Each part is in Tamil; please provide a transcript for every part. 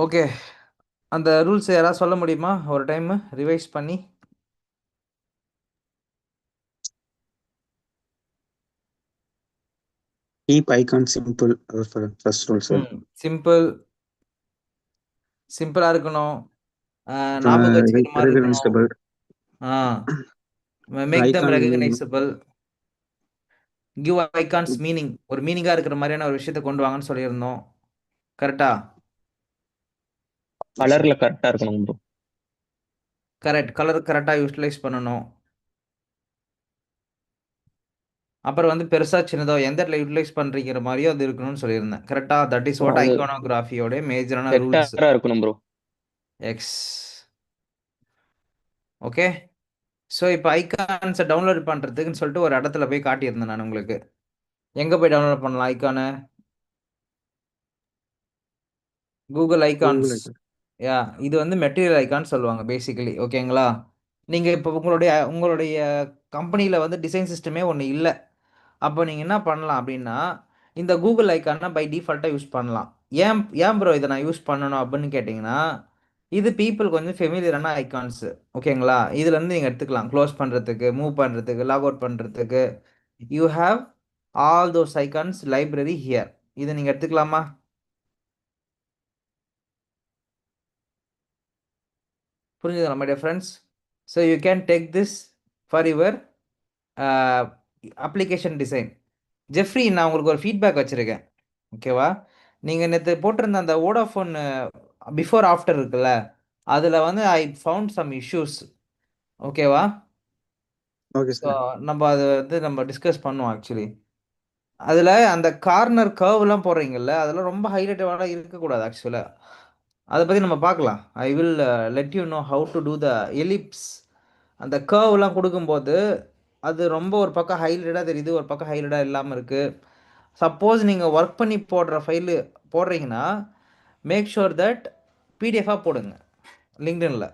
ஓகே. அந்த ரூல்ஸ் யாராவது சொல்ல முடியுமா ஒரு டைம் ரிவைஸ் பண்ணி? Keep icon simple. First rule, sir. Simple. சிம்பிளா இருக்கணும். ஞாபகம் வச்சுக்கிற மாதிரி இருக்கணும். Recognizable. Make them Icon name. Recognizable. Give icons meaning. ஒரு மீனிங்கா இருக்கிற மாதிரியான ஒரு விஷயத்தை கொண்டு வாங்கன்னு சொல்லியிருந்தோம். கரெக்டா? Yes, sir. கலர்ல கரெக்டா இருக்கணும் ப்ரோ. கரெக்ட். கலர் கரெக்டாக யூட்டிலைஸ் பண்ணணும். அப்புறம் வந்து பெருசா சின்னதோ எந்த இடத்துல யூட்டிலைஸ் பண்றீங்கிற மாதிரியோ அது இருக்கணும்னு சொல்லியிருந்தேன். கரெக்டா? தட் இஸ் வாட் அது ஐகானோகிராஃபியோட மேஜரான ரூல்ஸ். செக்டாரா இருக்கணும் ப்ரோ. எக்ஸ். ஓகே. ஸோ இப்போ ஐகான்ஸை டவுன்லோட் பண்ணுறதுக்குன்னு சொல்லிட்டு ஒரு இடத்துல போய் காட்டியிருந்தேன் நான் உங்களுக்கு. எங்கே போய் டவுன்லோட் பண்ணலாம் ஐகானை? Google Google icons. icon. யா, இது வந்து மெட்டீரியல் ஐகான் சொல்லுவாங்க பேசிக்கலி. ஓகேங்களா? நீங்கள் இப்போ உங்களுடைய உங்களுடைய கம்பெனியில் வந்து டிசைன் சிஸ்டமே ஒன்று இல்லை. அப்போ நீங்கள் என்ன பண்ணலாம் அப்படின்னா, இந்த கூகுள் ஐக்கானை பை டிஃபால்ட்டாக யூஸ் பண்ணலாம். ஏன் ஏன் ப்ரோ இதை நான் யூஸ் பண்ணணும் அப்படின்னு கேட்டிங்கன்னா, இது பீப்புள் கொஞ்சம் ஃபெமிலியரான ஐகான்ஸு. ஓகேங்களா? இதுலேருந்து நீங்கள் எடுத்துக்கலாம். க்ளோஸ் பண்ணுறதுக்கு, மூவ் பண்ணுறதுக்கு, லாக் அவுட் பண்ணுறதுக்கு. You have all those icons library here. இதை நீங்கள் எடுத்துக்கலாமா? புரிஞ்சுதுங்களா my dear friends? So you can take this for your application design. Jeffrey, நான் உங்களுக்கு ஒரு ஃபீட்பேக் வச்சுருக்கேன். ஓகேவா? நீங்கள் நேற்று போட்டிருந்த அந்த வோடாஃபோன் பிஃபோர் ஆஃப்டர் இருக்குல்ல, அதில் வந்து ஐ ஃபவுண்ட் சம் இஷ்யூஸ். ஓகேவா? Okay, so sir. நம்ம அதை வந்து நம்ம டிஸ்கஸ் பண்ணுவோம் ஆக்சுவலி. அதில் அந்த கார்னர் கர்வ்லாம் போடுறீங்கல்ல, அதெல்லாம் ரொம்ப ஹைலைட்டடாக இருக்கக்கூடாது ஆக்சுவலாக. அதை பற்றி நம்ம பார்க்கலாம். I will let you know how to do the ellipse. அந்த கர்வ்லாம் கொடுக்கும்போது அது ரொம்ப ஒரு பக்கம் ஹைலைட்டடாக தெரியுது, ஒரு பக்கம் ஹைலைட்டாக இல்லாமல் இருக்குது. சப்போஸ் நீங்கள் ஒர்க் பண்ணி போடுற ஃபைலு போடுறீங்கன்னா, மேக் ஷுர் தட் பிடிஎஃபாக போடுங்க லிங்க்டின்ல.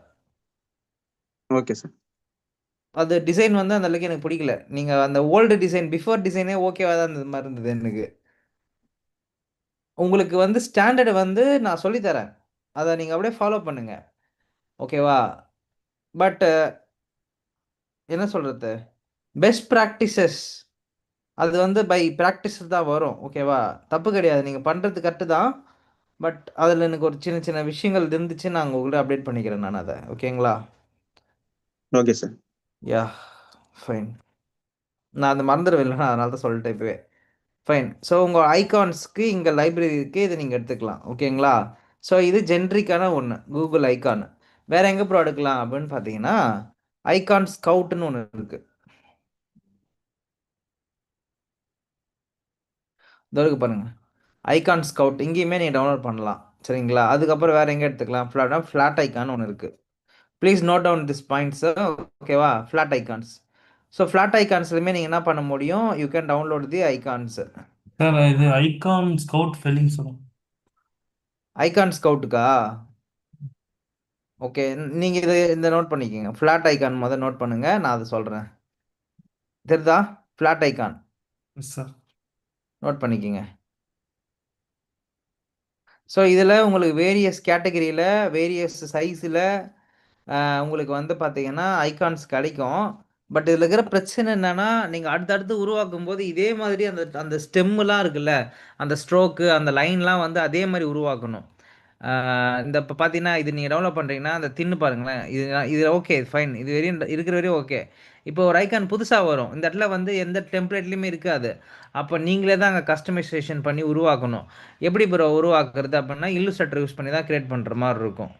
Okay, sir. அது டிசைன் வந்து அந்த அளவுக்கு எனக்கு பிடிக்கல. நீங்கள் அந்த ஓல்டு டிசைன் பிஃபோர் டிசைனே ஓகேவாக தான் இருந்தது மாதிரி இருந்தது எனக்கு. உங்களுக்கு வந்து ஸ்டாண்டர்டு வந்து நான் சொல்லித்தரேன், அதை நீங்கள் அப்படியே ஃபாலோ பண்ணுங்க. ஓகேவா? பட் என்ன சொல்கிறது, பெஸ்ட் ப்ராக்டிசஸ் அது வந்து பை ப்ராக்டிஸ் தான் வரும். ஓகேவா? தப்பு கிடையாது, நீங்கள் பண்ணுறது கரெக்டு தான். பட் அதில் எனக்கு ஒரு சின்ன சின்ன விஷயங்கள் இருந்துச்சு, நான் உங்கள்கிட்ட அப்டேட் பண்ணிக்கிறேன் நான் அதை. ஓகேங்களா? Okay, sir. யா, ஃபைன். நான் அதை மறந்துடுவேன், இல்லைனா அதனால தான் சொல்லிட்டேன் இப்போவே. ஃபைன். ஸோ உங்கள் ஐகான்ஸ்க்கு இங்கே லைப்ரரி இருக்குது, இதை நீங்கள் எடுத்துக்கலாம். ஓகேங்களா? ஸோ இது ஜென்ரிக்கான ஒன்று, கூகுள் ஐகான். வேறு எங்கே ப்ரோ எடுக்கலாம் அப்படின்னு பார்த்தீங்கன்னா, ஐகான் ஸ்கவுட்னு ஒன்று இருக்குது. இதோ இருக்கு பாருங்கள், ஐகான் ஸ்கவுட். இங்கேயுமே நீங்கள் டவுன்லோட் பண்ணலாம். சரிங்களா? அதுக்கப்புறம் வேறு எங்கே எடுத்துக்கலாம், ஃப்ளாட் ஐக்கான் ஒன்று இருக்குது. Please note down this points. ஓகேவா? Flat icons. ஸோ ஃப்ளாட் ஐகான்ஸ்லையுமே நீங்கள் என்ன பண்ண முடியும், you can download the icons. Sir இது ஐகான் ஸ்கவுட் ஃபெல்லிங் சொல்லுங்க. ஐகான் ஸ்கவுட்டுக்கா? ஓகே, நீங்கள் இதை இந்த நோட் பண்ணிக்கோங்க. ஃப்ளாட் ஐகான் முதல் நோட் பண்ணுங்கள், நான் அதை சொல்கிறேன். தெரியுதா? Flat icon yes sir. Note பண்ணிக்கோங்க. ஸோ இதில் உங்களுக்கு வேரியஸ் கேட்டகரியில் வேரியஸ் சைஸில் உங்களுக்கு வந்து பார்த்தீங்கன்னா ஐகான்ஸ் கிடைக்கும். பட் இதில் இருக்கிற பிரச்சனை என்னென்னா, நீங்கள் அடுத்தடுத்து உருவாக்கும் போது இதே மாதிரி அந்த அந்த ஸ்டெம்முலாம் இருக்குல்ல, அந்த ஸ்ட்ரோக்கு அந்த லைன்லாம் வந்து அதே மாதிரி உருவாக்கணும். இந்த இப்போ பார்த்தீங்கன்னா, இது நீங்கள் டெவலப் பண்ணுறீங்கன்னா அந்த தின்னு பாருங்களேன். இது ஓகே ஃபைன், இது வரையும் இருக்கிற வரையும் ஓகே. இப்போ ஒரு ஐகான் புதுசாக வரும், இந்த இடத்துல வந்து எந்த டெம்ப்ளேட்லேயுமே இருக்காது. அப்போ நீங்களே தான் அங்கே கஸ்டமைசேஷன் பண்ணி உருவாக்கணும். எப்படி ப்ரோ உருவாக்குறது அப்படின்னா, இல்லுஸ்ட்ரேட்டர் யூஸ் பண்ணி தான் கிரியேட் பண்ணுற மாதிரி இருக்கும்.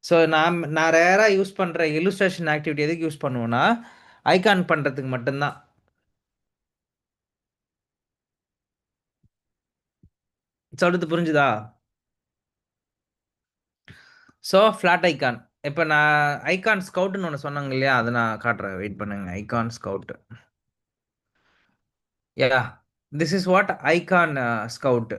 ஸோ நான் ரேராக யூஸ் பண்ணுற இல்லுஸ்ட்ரேஷன் ஆக்டிவிட்டி எதுக்கு யூஸ் பண்ணுவேன்னா, ஐகான் பண்ணுறதுக்கு மட்டும்தான். சொல்கிறது புரிஞ்சுதா? So flat icon. இப்போ நான் ஐகான் ஸ்கவுட்னு ஒன்று சொன்னாங்க இல்லையா, அதை நான் காட்டுறேன், வெயிட் பண்ணுங்க. Icon scout. Yeah, this is what icon scout.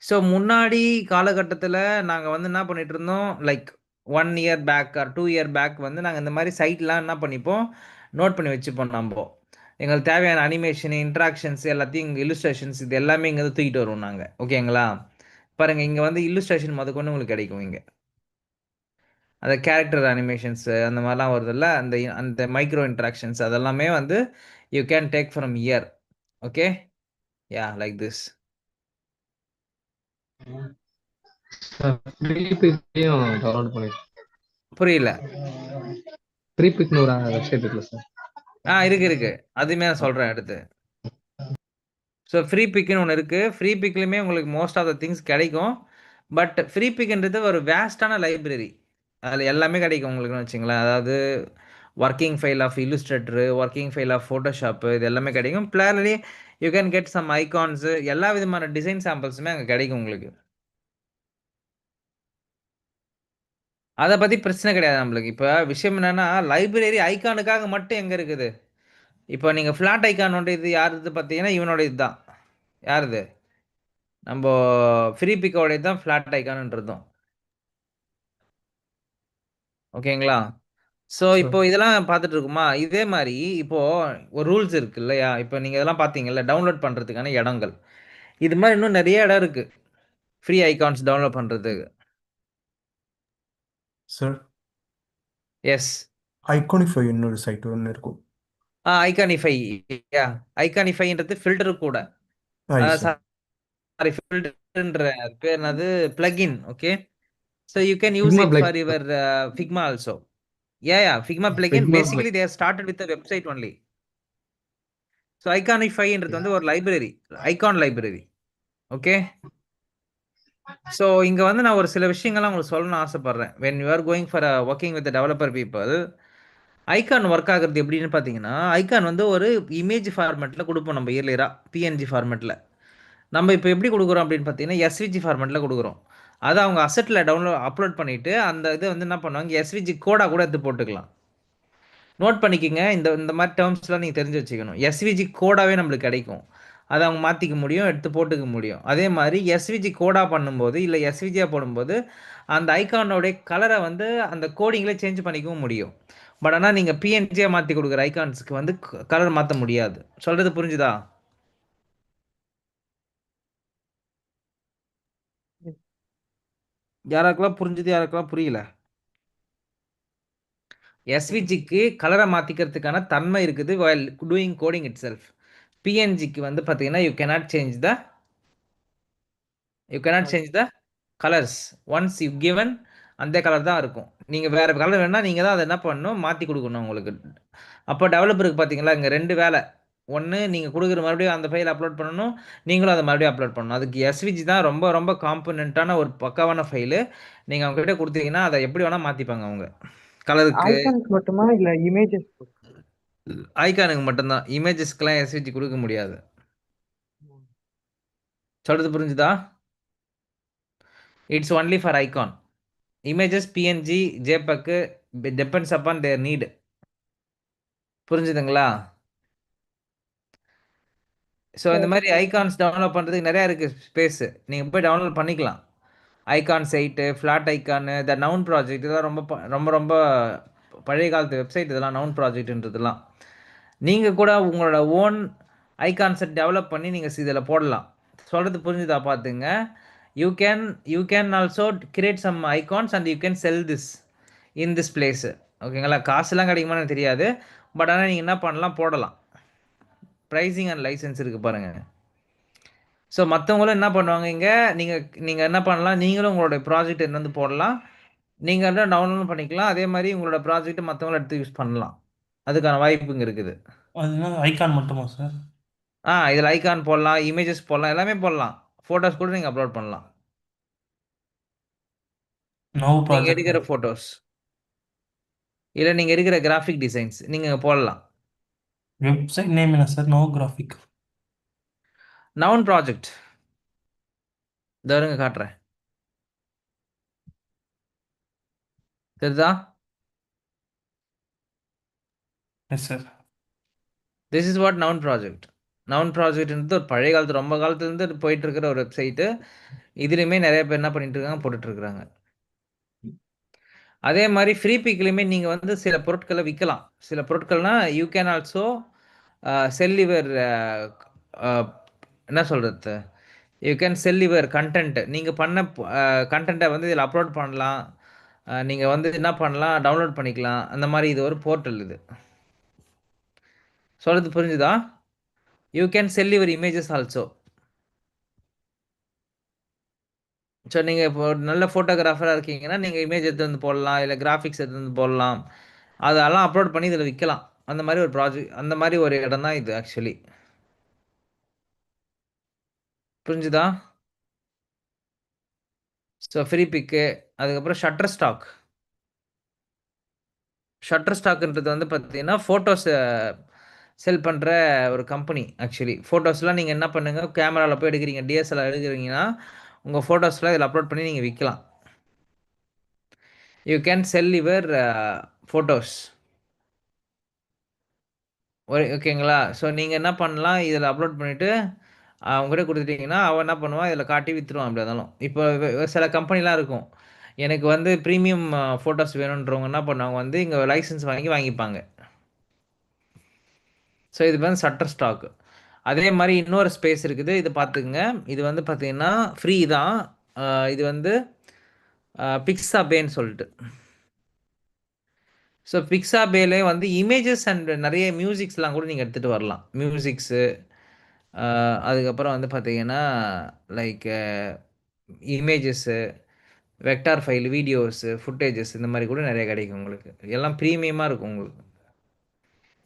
So முன்னாடி காலகட்டத்தில் நாங்கள் வந்து என்ன பண்ணிட்டு இருந்தோம், like 1 year back or 2 year back வந்து நாங்கள் இந்த மாதிரி சைட்லாம் என்ன பண்ணிப்போம், நோட் பண்ணி வச்சுப்போம். நம்ம எங்களுக்கு தேவையான அனிமேஷன் இன்ட்ராக்ஷன்ஸ் எல்லாத்தையும் இங்கே இல்லுஸ்ட்ரேஷன்ஸ் இது எல்லாமே இங்கே தூக்கிட்டு வருவோம் நாங்கள். ஓகேங்களா? பாருங்க இங்க வந்து இல்லுஸ்ட்ரேஷன் முதற்கொண்டு உங்களுக்கு கிடைக்கும் இங்க. அந்த கேரக்டர் அனிமேஷன்ஸ் அந்த மாதிரிலாம் வருதுல்ல, அந்த அந்த மைக்ரோ இன்ட்ராக்ஷன்ஸ் அதெல்லாமே வந்து you can take from here. Okay, yeah like this. Free பிக்லையும் டவுன்லோட் பண்ணிருக்கேன். புரியல. ஃப்ரீ பிக்னு ஒரு வெப்சைட் இருக்குல்ல சார்? இருக்கு இருக்கு, அதுவுமே நான் சொல்றேன் அடுத்து. ஸோ ஃப்ரீ பிக்னு ஒன்று இருக்கு. ஃப்ரீ பிக்லையுமே உங்களுக்கு மோஸ்ட் ஆஃப் த திங்ஸ் கிடைக்கும். பட் ஃப்ரீ பிக்ன்றது ஒரு வேஸ்டான லைப்ரரி. அதில் எல்லாமே கிடைக்கும் உங்களுக்குன்னு வச்சுங்களேன். அதாவது working file of Illustrator, working file of Photoshop, இது எல்லாமே கிடைக்கும். பிளானரி you can get some icons, எல்லா விதமான டிசைன் சாம்பிள்ஸுமே அங்கே கிடைக்கும் உங்களுக்கு. அதை பற்றி பிரச்சனை கிடையாது நம்மளுக்கு. இப்போ விஷயம் என்னன்னா, லைப்ரரி ஐகானுக்காக மட்டும் எங்கே இருக்குது? இப்போ நீங்கள் ஃப்ளாட் ஐகான் ஒன்று இது யாருது பார்த்தீங்கன்னா இவனோட இதுதான். யாருது? நம்ம ஃப்ரீ பிக்கோட தான் ஃப்ளாட் ஐகான்ன்றதும். ஓகேங்களா? ஸோ சார் இப்போ இதெல்லாம் பார்த்துட்டு இருக்குமா? இதே மாதிரி இப்போ ஒரு ரூல்ஸ் இருக்கு இல்லையா? இப்போ நீங்கள் இதெல்லாம் பார்த்தீங்கல்ல, டவுன்லோட் பண்ணுறதுக்கான இடங்கள். இது மாதிரி இன்னும் நிறைய இடம் இருக்கு ஃப்ரீ ஐகான்ஸ் டவுன்லோட் பண்ணுறதுக்கு. Sir yes. ஐகானிஃபை இன்னொரு சைட் ஒன்று இருக்கும். ஐகானிஃபை. யா, ஐகானிஃபைன்றது ஃபில்டரு கூட. சார் சாரி, ஃபில்டர்ன்ற பேர் என்னது? Plugin. Okay, so you can use Figma it plug for your Figma also. Yeah, Figma plugin. Figma Basically, plug they have started with the website only. So Iconify-ன்றது வந்து ஒரு library, icon library. Okay, so இங்கே வந்து நான் ஒரு சில விஷயங்கள்லாம் உங்களுக்கு சொல்லணும்னு ஆசைப்பட்றேன். when you are going for a working with the developer people, icon work ஆகுறது எப்படின்னு பார்த்தீங்கன்னா, ஐகான் வந்து ஒரு இமேஜ் ஃபார்மேட்டில் கொடுப்போம் நம்ம இயர்லியராக, பிஎன்ஜி ஃபார்மேட்டில். நம்ம இப்போ எப்படி கொடுக்குறோம் அப்படின்னு பார்த்தீங்கன்னா, எஸ்விஜி ஃபார்மேட்டில் கொடுக்குறோம். அதை அவங்க அசெட்டில் அப்லோட் பண்ணிவிட்டு அந்த இதை வந்து என்ன பண்ணுவாங்க, எஸ்விஜி கோடாக கூட எடுத்து போட்டுக்கலாம். நோட் பண்ணிக்கோங்க, இந்த இந்த மாதிரி டேர்ம்ஸ்லாம் நீங்கள் தெரிஞ்சு வச்சுக்கணும். எஸ்விஜி கோடாகவே நம்மளுக்கு கிடைக்கும். அதை அவங்க மாற்றிக்க முடியும், எடுத்து போட்டுக்க முடியும். அதே மாதிரி எஸ்விஜி கோடாக பண்ணும்போது இல்லை எஸ்விஜியாக போடும்போது அந்த ஐகானோடைய கலரை வந்து அந்த கோடிங்கில் சேஞ்ச் பண்ணிக்கவும் முடியும். பட் ஆனால் நீங்கள் பிஎன்ஜியாக மாற்றி கொடுக்குற ஐகான்ஸுக்கு வந்து கலர் மாற்ற முடியாது. சொல்கிறது புரிஞ்சுதா? யாராருக்கெல்லாம் புரிஞ்சுது, யாருக்கெல்லாம் புரியல? எஸ்விஜிக்கு கலரை மாற்றிக்கிறதுக்கான தன்மை இருக்குது while doing coding itself. பிஎன்ஜிக்கு வந்து பார்த்தீங்கன்னா you cannot change the colours. Once you given அந்த கலர் தான் இருக்கும். நீங்கள் வேறு கலர் வேணால் நீங்கள் தான் அதை என்ன பண்ணணும், மாற்றி கொடுக்கணும் உங்களுக்கு. அப்போ டெவலப்பருக்கு பார்த்தீங்களா இங்கே ரெண்டு வேலை. ஒன்று, நீங்கள் கொடுக்குற மறுபடியும் அந்த ஃபைல் அப்லோட் பண்ணணும், நீங்களும் அதை மறுபடியும் அப்லோட் பண்ணணும். அதுக்கு எஸ்விஜி தான் ரொம்ப ரொம்ப காம்பனண்ட்டான ஒரு பக்காவான ஃபைலு. நீங்கள் அவங்ககிட்ட கொடுத்தீங்கன்னா அதை எப்படி வேணால் மாற்றிப்பாங்க அவங்க. கலருக்கு ஐகானுக்கு மட்டுமா இல்ல இமேஜஸ்? ஐகானுக்கு மட்டும்தான், இமேஜஸ்க்கெலாம் எஸ்விஜி கொடுக்க முடியாது. சொல்கிறது புரிஞ்சுதா? It's only for icon. Images, PNG, ஜேபக்கு டிபெண்ட்ஸ் அப்பான் தேர் நீடு. புரிஞ்சுதுங்களா? ஸோ இந்த மாதிரி ஐகான்ஸ் டவுன்லோட் பண்ணுறதுக்கு நிறையா இருக்குது ஸ்பேஸு. நீங்கள் போய் டவுன்லோட் பண்ணிக்கலாம். Icon site, flat icon, the Noun Project, இதெல்லாம் ரொம்ப ரொம்ப பழைய காலத்து வெப்சைட் இதெல்லாம், நவுன் ப்ராஜெக்ட்ன்றதுலாம். நீங்கள் கூட உங்களோட ஓன் ஐகான்ஸை டெவலப் பண்ணி நீங்கள் இதில் போடலாம். சொல்கிறது புரிஞ்சுதா பார்த்துங்க. You can also create some icons and you can sell this in this place. ஓகேங்களா? காசுலாம் கிடைக்குமான்னு தெரியாது, பட் ஆனால் நீங்கள் என்ன பண்ணலாம், போடலாம். ப்ரைஸிங் அண்ட் லைசன்ஸ் இருக்குது பாருங்கள். ஸோ மற்றவங்களும் என்ன பண்ணுவாங்க, இங்கே நீங்கள் என்ன பண்ணலாம், நீங்களும் உங்களோட ப்ராஜெக்ட் என்னந்து போடலாம், நீங்கள் என்ன டவுன்லோட் பண்ணிக்கலாம். அதே மாதிரி உங்களோட ப்ராஜெக்ட் மற்றவங்களும் எடுத்து யூஸ் பண்ணலாம். அதுக்கான வாய்ப்புங்க இருக்குது. அதுனா ஐகான் மட்டுமா சார்? இதில் ஐகான் போடலாம், இமேஜஸ் போடலாம், எல்லாமே போடலாம். ஃபோட்டோஸ் கூட நீங்கள் அப்லோட் பண்ணலாம். நோ நீங்கள் ப்ராஜெக்ட். எடுக்கிற ஃபோட்டோஸ் இல்லை நீங்கள் எடுக்கிற கிராஃபிக் டிசைன்ஸ் நீங்கள் போடலாம். வெப்சைட் நேம் என்ன sir? No graphic. Noun Project தருங்க காட்டுறேன். தெரியுதா? Yes sir. This is what Noun Project. Noun ப்ராஜெக்ட்ன்றது ஒரு பழைய காலத்து, ரொம்ப காலத்துலேருந்து போயிட்டு இருக்கிற ஒரு வெப்சைட்டு. இதுலேயுமே நிறைய பேர் என்ன பண்ணிட்டு இருக்காங்க, போட்டுட்ருக்குறாங்க. அதே மாதிரி ஃப்ரீ பிக்லையுமே நீங்கள் வந்து சில பொருட்களை விற்கலாம். சில பொருட்கள்னா you can also sell your என்ன சொல்கிறது, you can sell your content. நீங்கள் பண்ண கண்டென்ட்டை வந்து இதில் அப்லோட் பண்ணலாம். நீங்கள் வந்து என்ன பண்ணலாம், டவுன்லோட் பண்ணிக்கலாம். அந்த மாதிரி இது ஒரு போர்ட்டல் இது. சொல்கிறது புரிஞ்சுதா? You can sell your images also. So நீங்கள் இப்போ ஒரு நல்ல ஃபோட்டோகிராஃபராக இருக்கீங்கன்னா நீங்கள் இமேஜ் எடுத்து வந்து போடலாம், இல்லை கிராஃபிக்ஸ் எடுத்து வந்து போடலாம். அதெல்லாம் அப்லோட் பண்ணி இதில் விற்கலாம். அந்த மாதிரி ஒரு ப்ராஜெக்ட், அந்த மாதிரி ஒரு இடம் தான் இது ஆக்சுவலி. புரிஞ்சுதா? ஸோ ஃப்ரீ பிக்கு, அதுக்கப்புறம் ஷட்டர் ஸ்டாக். ஷட்டர் ஸ்டாக்ன்றது வந்து பார்த்தீங்கன்னா ஃபோட்டோஸ் செல் பண்ணுற ஒரு கம்பெனி ஆக்சுவலி. ஃபோட்டோஸ்லாம் நீங்கள் என்ன பண்ணுங்கள், கேமராவில் போய் எடுக்கிறீங்க, டிஎஸ்எல்ஆர் எடுக்கிறீங்கன்னா உங்கள் ஃபோட்டோஸ்லாம் இதில் அப்லோட் பண்ணி நீங்கள் விற்கலாம். You can sell your photos. ஓகேங்களா? ஸோ நீங்கள் என்ன பண்ணலாம், இதில் அப்லோட் பண்ணிவிட்டு அவங்ககிட்ட கொடுத்துட்டீங்கன்னா அவன் என்ன பண்ணுவான், இதில் காட்டி விற்றுருவான். அப்படி இருந்தாலும் இப்போ சில கம்பெனிலாம் இருக்கும், எனக்கு வந்து ப்ரீமியம் ஃபோட்டோஸ் வேணுன்றவங்க என்ன பண்ணுவாங்க, வந்து இங்கே லைசன்ஸ் வாங்கிப்பாங்க. ஸோ இது வந்து ஷட்டர் ஸ்டாக். அதே மாதிரி இன்னொரு ஸ்பேஸ் இருக்குது, இது பார்த்துக்குங்க. இது வந்து பார்த்தீங்கன்னா ஃப்ரீ தான். இது வந்து பிக்ஸாபேன்னு சொல்லிட்டு. ஸோ பிக்ஸாபேலே வந்து இமேஜஸ் அண்ட் நிறைய மியூசிக்ஸ்லாம் கூட நீங்கள் எடுத்துகிட்டு வரலாம். மியூசிக்ஸு, அதுக்கப்புறம் வந்து பார்த்தீங்கன்னா like images, vector file, videos, footages இந்த மாதிரி கூட நிறைய கிடைக்கும் உங்களுக்கு. எல்லாம் ப்ரீமியமாக இருக்கும் உங்களுக்கு.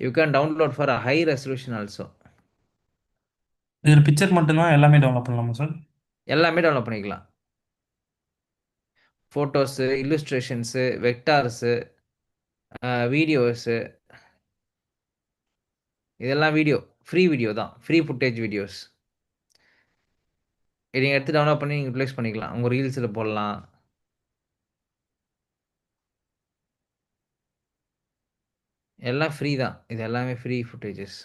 You can download for a high resolution also. இதில் பிக்சர் மட்டும்தான் எல்லாமே டெவலப் பண்ணலாமா சார்? எல்லாமே டெவலப் பண்ணிக்கலாம். ஃபோட்டோஸு, இல்லுஸ்ட்ரேஷன்ஸு, வெக்டார்ஸு, வீடியோஸு, இதெல்லாம் வீடியோ, ஃப்ரீ வீடியோ தான், ஃப்ரீ ஃபுட்டேஜ் வீடியோஸ். நீங்கள் எடுத்து டவுன்லோட் பண்ணி நீங்கள் யூட்டிலைஸ் பண்ணிக்கலாம். உங்கள் ரீல்ஸில் போடலாம். எல்லாம் ஃப்ரீ தான். இது எல்லாமே ஃப்ரீ ஃபுட்டேஜஸ்.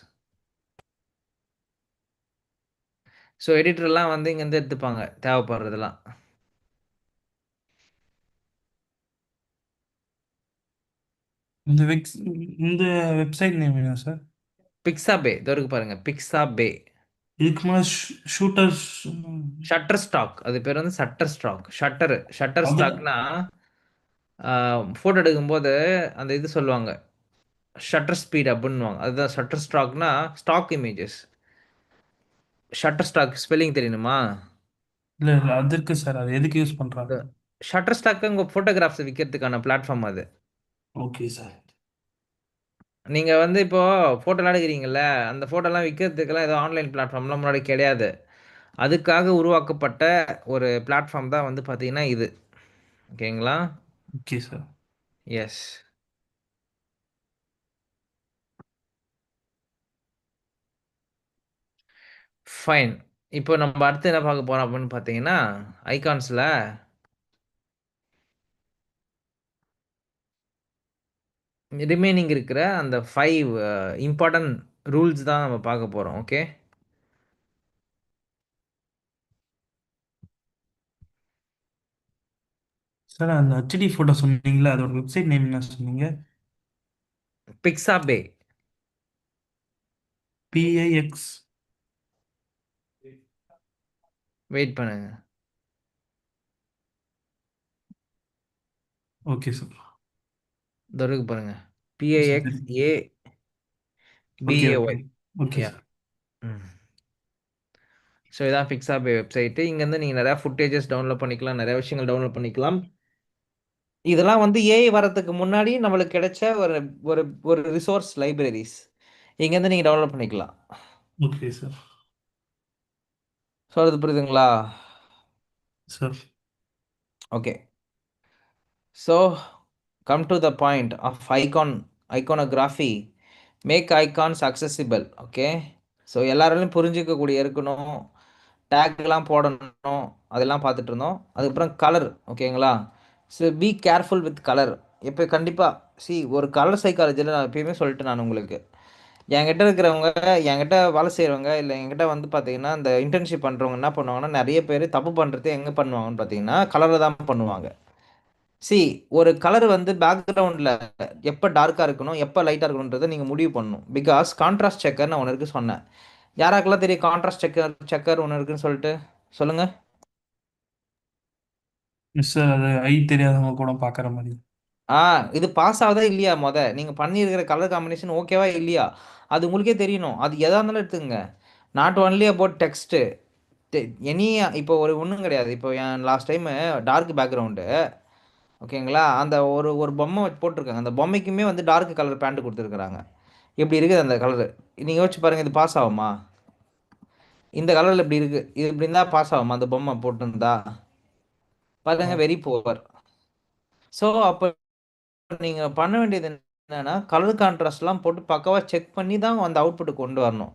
ஸோ எடிட்டர்லாம் வந்து இங்கேருந்து எடுத்துப்பாங்க தேவைப்படுறதெல்லாம். இந்த வெப்சைட் நேம் என்ன சார்? பிக்ஸாபே, இதோ இருக்கு பாருங்க, பிக்ஸாபே. இதுக்கு மேலே ஷூட்டர்ஸ் ஷட்டர் ஸ்டாக், அது பேர் வந்து ஷட்டர் ஸ்டாக். ஷட்டர் அது ஸ்டாக்னா ஃபோட்டோ எடுக்கும்போது அந்த இது சொல்லுவாங்க, ஷட்டர் ஸ்பீட் அப்படின்னுவாங்க. அதுதான் ஷட்டர் ஸ்டாக்னா, stock images. Shutterstock spelling தெரியணுமா? இல்லை இல்லை அது இருக்கு சார். அது எதுக்கு யூஸ் பண்ணுறாங்க? ஷட்டர் ஸ்டாக் உங்கள் ஃபோட்டோகிராஃப்ஸ் விற்கிறதுக்கான பிளாட்ஃபார்ம் அது. Okay sir. நீங்கள் வந்து இப்போது ஃபோட்டோலாம் எடுக்கிறீங்கல்ல, அந்த ஃபோட்டோலாம் விற்கிறதுக்கெல்லாம் ஏதோ ஆன்லைன் பிளாட்ஃபார்ம்லாம் முன்னாடி கிடையாது. அதுக்காக உருவாக்கப்பட்ட ஒரு பிளாட்ஃபார்ம் தான் வந்து பார்த்தீங்கன்னா இது. ஓகேங்களா? Okay sir. எஸ். ஃபைன். இப்போ நம்ம அடுத்து என்ன பார்க்க போகிறோம் அப்படின்னு பார்த்தீங்கன்னா, ஐகான்ஸில் ரிமைனிங் இருக்கிற அந்த 5 இம்பார்ட்டன்ட் ரூல்ஸ் தான் நம்ம பார்க்க போகிறோம். ஓகே, சார் அந்த ஹெச்டி ஃபோட்டோ சொன்னீங்களா, அதோட வெப்சைட் நேம் என்ன சொன்னீங்க? பிக்ஸாபே. PIX. வெயிட் பண்ணுங்க. Okay sir. இதோ இருக்கு பாருங்க, okay okay PIXABAY. Okay yeah. Sir. So இதான் பிக்ஸாபே வெப்சைட்டு. இங்கேருந்து நீங்கள் நிறையா ஃபுட்டேஜஸ் டவுன்லோட் பண்ணிக்கலாம், நிறைய விஷயங்கள் டவுன்லோட் பண்ணிக்கலாம். இதெல்லாம் வந்து ஏஐ வரதுக்கு முன்னாடி நம்மளுக்கு கிடைச்ச ஒரு ஒரு ஒரு ரிசோர்ஸ் லைப்ரரிஸ். இங்கேருந்து நீங்கள் டவுன்லோட் பண்ணிக்கலாம். Okay sir. சொல்கிறது புரியுதுங்களா? Sir okay. So come to the point of iconography. Make icons accessible. Okay, so எல்லாராலையும் புரிஞ்சிக்கக்கூடிய இருக்கணும், டேக்லாம் போடணும், அதெல்லாம் பார்த்துட்டு இருந்தோம். அதுக்கப்புறம் கலர். ஓகேங்களா? So be careful with colour. இப்போ கண்டிப்பாக ஒரு கலர் சைக்காலஜியில் நான் எப்பயுமே சொல்லிட்டு நான் உங்களுக்கு, என்கிட்ட இருக்கிறவங்க, என்கிட்ட வேலை செய்கிறவங்க, இல்லை என்கிட்ட வந்து பார்த்தீங்கன்னா இந்த இன்டர்ன்ஷிப் பண்ணுறவங்க என்ன பண்ணுவாங்கன்னா, நிறைய பேர் தப்பு பண்ணுறது எங்கே பண்ணுவாங்கன்னு பார்த்தீங்கன்னா கலரை தான் பண்ணுவாங்க. ஒரு கலர் வந்து பேக்ரவுண்டில் எப்போ டார்க்காக இருக்கணும், எப்போ லைட்டாக இருக்கணுன்றதை நீங்கள் முடிவு பண்ணணும். பிகாஸ் கான்ட்ராஸ்ட் செக்கர் நான் ஒன்று இருக்கு சொன்னேன். யாராக்கெல்லாம் தெரியும் கான்ட்ராஸ்ட் செக்கர் ஒன்று இருக்குன்னு சொல்லிட்டு? சொல்லுங்க. மிஸ் அது ஐ தெரியாதவங்க கூட பார்க்குற மாதிரி. இது பாஸ் ஆகுதா இல்லையா? நீங்க பண்ணியிருக்கிற கலர் காம்பினேஷன் ஓகேவா இல்லையா? அது உங்களுக்கே தெரியணும். அது எதா இருந்தாலும் எடுத்துக்கங்க. Not only about text. Any இப்போ ஒரு ஒன்றும் கிடையாது. இப்போ என் லாஸ்ட் டைமு டார்க் பேக்ரவுண்டு, ஓகேங்களா? அந்த ஒரு ஒரு பொம்மை போட்டிருக்காங்க. அந்த பொம்மைக்குமே வந்து டார்க் கலர் பேண்ட் கொடுத்துருக்குறாங்க. இப்படி இருக்குது அந்த கலரு. நீங்கள் யோசிச்சு பாருங்க, இது பாஸ் ஆகுமா? இந்த கலரில் இப்படி இருக்கு, இது இப்படி இருந்தா பாஸ் ஆகுமா? அந்த பொம்மை போட்டிருந்தா பாருங்க, வெரி புவர். ஸோ அப்போ நீங்க பண்ண வேண்டியது என்னன்னா, கலர் கான்ட்ராஸ்ட்லாம் போட்டு பக்காவா செக் பண்ணி தான் அந்த அவுட்புட் கொண்டு வரணும்.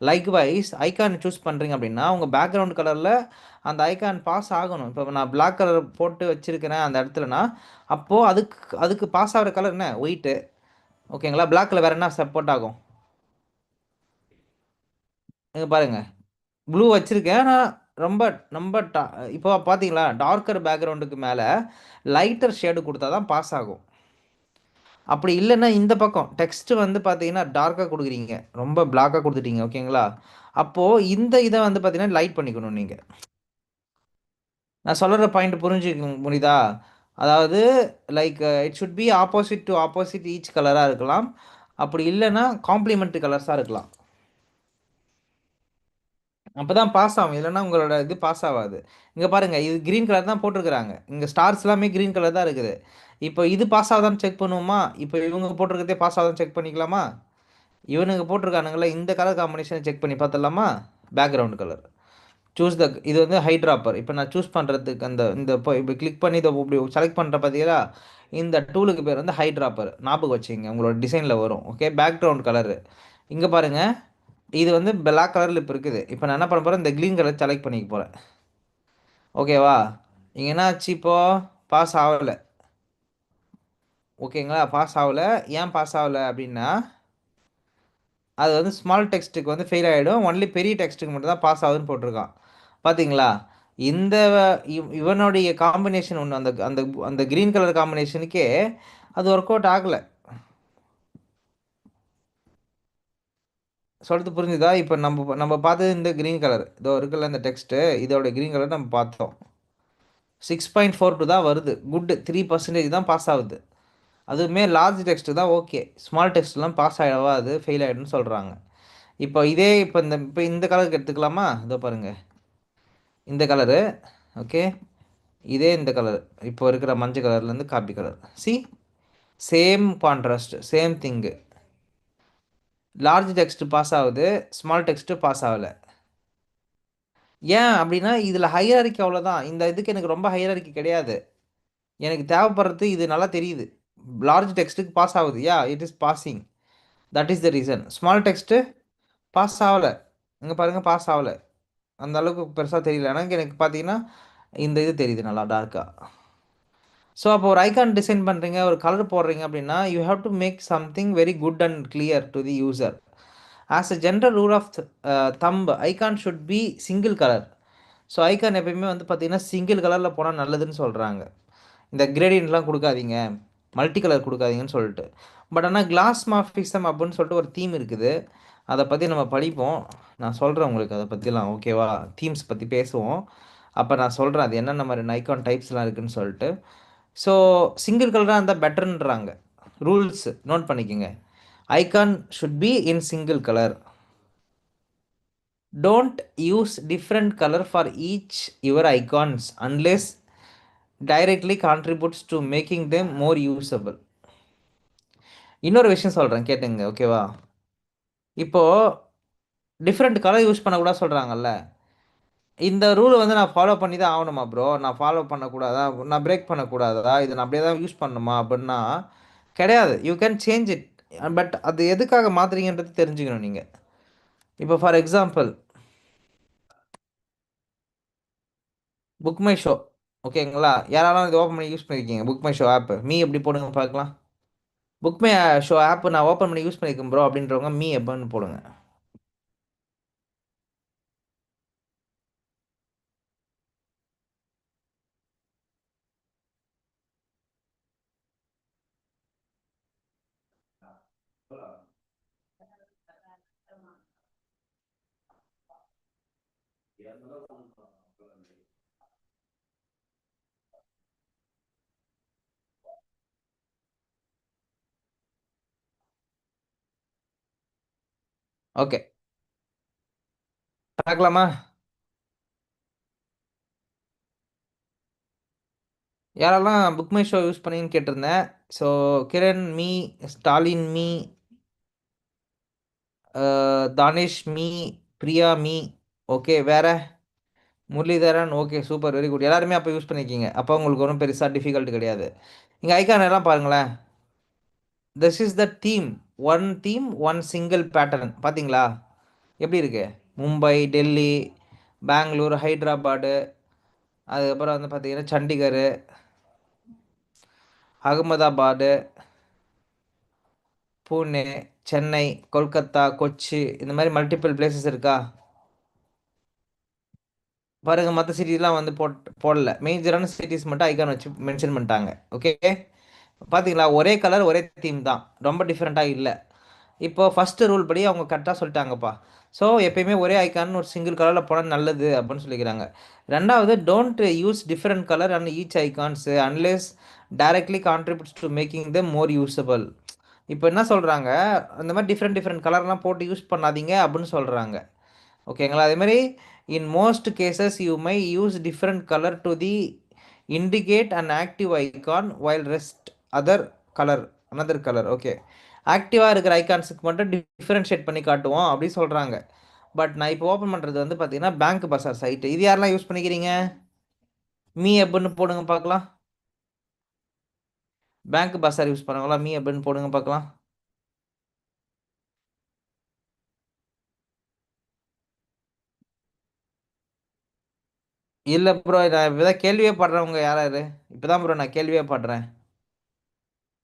லைக்வைஸ் ஐகான் சூஸ் பண்றீங்க அப்படின்னா, உங்க பேக்ரவுண்ட் கலர்ல அந்த ஐகான் பாஸ் ஆகணும். இப்போ நான் பிளாக் கலர் போட்டு வச்சிருக்கிறேன் அந்த இடத்துலனா, அப்போ அதுக்கு அதுக்கு பாஸ் ஆகிற கலர் என்ன? ஒயிட்டு. ஓகேங்களா? பிளாக்ல வேற என்ன சப்போர்ட் ஆகும்? இங்க பாருங்க, ப்ளூ வச்சிருக்கேன். ஆனால் ரொம்ப ரொம்ப இப்போ பார்த்தீங்களா, டார்க்கர் பேக்ரவுண்டுக்கு மேலே லைட்டர் ஷேடு கொடுத்தா தான் பாஸ் ஆகும். அப்படி இல்லைன்னா இந்த பக்கம் டெக்ஸ்ட் வந்து பார்த்தீங்கன்னா டார்க்காக கொடுக்குறீங்க, ரொம்ப பிளாக்காக கொடுத்துட்டீங்க, ஓகேங்களா? அப்போது இந்த இதை வந்து பார்த்தீங்கன்னா லைட் பண்ணிக்கணும் நீங்கள். நான் சொல்கிற பாயிண்ட் புரிஞ்சுக்க முடியுதா? அதாவது like it should B opposite to opposite each கலராக இருக்கலாம். அப்படி இல்லைன்னா காம்ப்ளிமெண்ட் கலர்ஸாக இருக்கலாம். அப்போ தான் பாஸ் ஆகும். இல்லைன்னா உங்களோட இது பாஸ் ஆகாது. இங்கே பாருங்கள், இது க்ரீன் கலர் தான் போட்டிருக்கிறாங்க. இங்கே ஸ்டார்ஸ் எல்லாமே க்ரீன் கலர் தான் இருக்குது. இப்போ இது பாஸ் ஆகுதான்னு செக் பண்ணுவோமா? இப்போ இவங்க போட்டிருக்கிறதே பாஸ் ஆகுதான்னு செக் பண்ணிக்கலாமா? இவனுங்க போட்டிருக்கானுங்களே, இந்த கலர் காம்பினேஷனை செக் பண்ணி பார்த்துடலாமா? பேக்ரவுண்ட் கலர் சூஸ் த, இது வந்து ஹைட்ராப்பர். இப்போ நான் சூஸ் பண்ணுறதுக்கு அந்த இந்த இப்போ கிளிக் பண்ணி இதை இப்படி செலக்ட் பண்ணுற பார்த்தீங்களா? இந்த டூலுக்கு பேர் வந்து ஹைட்ராப்பர். ஞாபகம் வச்சுங்க, உங்களோட டிசைனில் வரும். ஓகே, பேக்ரவுண்ட் கலரு இங்கே பாருங்கள், இது வந்து பிளாக் கலரில் இப்போ இருக்குது. இப்போ நான் என்ன பண்ண போகிறேன், இந்த க்ரீன் கலர் செலக்ட் பண்ணிக்க போகிறேன். ஓகேவா? இங்கே என்ன ஆச்சு? இப்போது பாஸ் ஆகலை. ஓகேங்களா? பாஸ் ஆகலை. ஏன் பாஸ் ஆகலை அப்படின்னா, அது வந்து ஸ்மால் டெக்ஸ்ட்டுக்கு வந்து ஃபெயில் ஆகிடும், ஒன்லி பெரிய டெக்ஸ்ட்டுக்கு மட்டும் தான் பாஸ் ஆகுதுன்னு போட்டிருக்கான். பார்த்தீங்களா? இந்த இவனுடைய காம்பினேஷன் ஒன்று, அந்த அந்த அந்த க்ரீன் கலர் காம்பினேஷனுக்கே அது ஒர்க் அவுட் ஆகலை. சொல்கிறது புரிஞ்சுதா? இப்போ நம்ம நம்ம பார்த்தது இந்த க்ரீன் கலர், இதோ இருக்குல்ல இந்த டெக்ஸ்ட்டு, இதோட க்ரீன் கலர் நம்ம பார்த்தோம். 6.42 தான் வருது. குட், 3% தான் பாஸ் ஆகுது. அதுவுமே லார்ஜ் டெக்ஸ்ட்டு தான் ஓகே. ஸ்மால் டெக்ஸ்ட்லாம் பாஸ் ஆகாது, ஃபெயில் ஆகிடும்னு சொல்கிறாங்க. இப்போ இதே இப்போ இந்த கலருக்கு எடுத்துக்கலாமா? இதோ பாருங்கள், இந்த கலரு. ஓகே, இதே இந்த கலர் இப்போ இருக்கிற மஞ்சள் கலர்லேருந்து coffee colour. See, same contrast, same thing. Large text pass ஆகுது, ஸ்மால் டெக்ஸ்ட்டு பாஸ் ஆகலை. ஏன் அப்படின்னா இதில் ஹையராரிக்கி அவ்வளோதான். இந்த இதுக்கு எனக்கு ரொம்ப ஹையராரிக்கி கிடையாது. எனக்கு தேவைப்படுறது இது நல்லா தெரியுது. லார்ஜ் டெக்ஸ்ட்டுக்கு பாஸ் ஆகுது. Yeah, it is passing. That is the reason. Small text pass ஆகலை. இங்கே பாருங்கள், பாஸ் ஆகலை. அந்த அளவுக்கு பெருசாக தெரியல. எனக்கு பார்த்தீங்கன்னா இந்த இது தெரியுது நல்லா டார்க்காக. ஸோ அப்போ ஒரு ஐகான் டிசைன் பண்ணுறீங்க, ஒரு கலர் போடுறீங்க அப்படின்னா, you have to make something very good and clear to the user. As a general rule of thumb, icon should be single colour. So icon எப்பயுமே வந்து பார்த்தீங்கன்னா சிங்கிள் கலரில் போனால் நல்லதுன்னு சொல்கிறாங்க. இந்த கிரேடியன்ட்லாம் கொடுக்காதீங்க, மல்டி கலர் கொடுக்காதீங்கன்னு சொல்லிட்டு. பட் ஆனால் கிளாஸ் மார்ஃபிசம் அப்படின்னு சொல்லிட்டு ஒரு தீம் இருக்குது. அதை பற்றி நம்ம படிப்போம். நான் சொல்கிறேன் உங்களுக்கு அதை பற்றிலாம், ஓகேவா? தீம்ஸ் பற்றி பேசுவோம். அப்போ நான் சொல்கிறேன் அது என்னென்ன மாதிரி ஐகான் டைப்ஸ்லாம் இருக்குதுன்னு சொல்லிட்டு. ஸோ சிங்கிள் கலராக இருந்தால் பெட்டர்ன்றாங்க. ரூல்ஸ் நோட் பண்ணிக்கோங்க. Icon should be in single colour. Don't use different colour for each your icons unless directly contributes to making them more usable. இன்னொரு விஷயம் சொல்கிறேன் கேட்டுங்க, ஓகேவா? இப்போது டிஃப்ரெண்ட் கலர் யூஸ் பண்ணக்கூடாது சொல்கிறாங்கல்ல, இந்த ரூலை வந்து நான் ஃபாலோ பண்ணி தான் ஆகணுமா ப்ரோ? நான் ஃபாலோ பண்ணக்கூடாதா? நான் பிரேக் பண்ணக்கூடாதா? இதை நான் அப்படியே தான் யூஸ் பண்ணணுமா அப்படின்னா கிடையாது. You can change it. But அது எதுக்காக மாற்றுறீங்கன்றது தெரிஞ்சுக்கணும் நீங்கள். இப்போ for example book my show, ஓகேங்களா? யாராலும் இது ஓப்பன் பண்ணி யூஸ் பண்ணியிருக்கீங்க book my show app? Me எப்படி போடுங்க பார்க்கலாம். புக் மை ஷோ ஆப் நான் ஓப்பன் பண்ணி யூஸ் பண்ணியிருக்கேன் ப்ரோ அப்படின்றவங்க மீ எப்போன்னு போடுங்க. ஓகே, பார்க்கலாமா? யாரெல்லாம் புக் மை ஷோ யூஸ் பண்ணீங்கன்னு கேட்டிருந்தேன். So Kiran me, Stalin me, Danish me, Priya me. Okay, வேற Muralidharan. Okay, super, very good. எல்லாருமே அப்போ யூஸ் பண்ணியிருக்கீங்க. அப்போ உங்களுக்கு ஒன்றும் பெருசாக டிஃபிகல்ட் கிடையாது. இங்கே ஐக்கான் எல்லாம் பாருங்களேன். This is the theme. One single pattern. பார்த்தீங்களா எப்படி இருக்கு? மும்பை, டெல்லி, பெங்களூர், ஹைதராபாடு, அதுக்கப்புறம் வந்து பார்த்தீங்கன்னா சண்டிகர், அகமதாபாடு, பூனே, சென்னை, கொல்கத்தா, கொச்சி, இந்த மாதிரி மல்டிபிள் பிளேசஸ் இருக்கா பாருங்க. மற்ற சிட்டிலாம் வந்து போடல. மேஜரான சிட்டிஸ் மட்டும் ஐகான் வச்சு மென்ஷன் பண்ணிட்டாங்க. ஓகே, பார்த்தீங்களா? ஒரே கலர், ஒரே தீம் தான், ரொம்ப டிஃப்ரெண்ட்டாக இல்லை. இப்போ ஃபஸ்ட்டு ரூல் படி அவங்க கரெக்டாக சொல்லிட்டாங்கப்பா. ஸோ எப்பயுமே ஒரே ஐக்கான் ஒரு சிங்கிள் கலரில் போனால் நல்லது அப்படின்னு சொல்லிக்கிறாங்க. ரெண்டாவது, don't use different colour and each icons unless directly contributes to making them more usable. இப்போ என்ன சொல்கிறாங்க, அந்த மாதிரி டிஃப்ரெண்ட் டிஃப்ரெண்ட் கலர்லாம் போட்டு யூஸ் பண்ணாதீங்க அப்படின்னு சொல்கிறாங்க. ஓகேங்களா? அதே மாதிரி in most cases you my use different colour to the indicate and active icon while rest other colour another colour. Okay, ஆக்டிவாக இருக்கிற ஐகான்ஸுக்கு மட்டும் டிஃப்ரென்ஷியேட் பண்ணி காட்டுவோம் அப்படி சொல்கிறாங்க. பட் நான் இப்போ ஓப்பன் பண்ணுறது வந்து பார்த்தீங்கன்னா பேங்க் பஸார் சைட்டு. இது யாரெல்லாம் யூஸ் பண்ணிக்கிறீங்க? மீ அப்படின்னு போடுங்க பார்க்கலாம். பேங்க் பஸார் யூஸ் பண்ணுவாங்களா? மீ அப்படின்னு போடுங்க பார்க்கலாம். இல்லை ப்ரோ, நான் இப்போதான் கேள்வியே படுறவங்க யாராரு? இப்போ தான் ப்ரோ நான் கேள்வியே படுறேன்.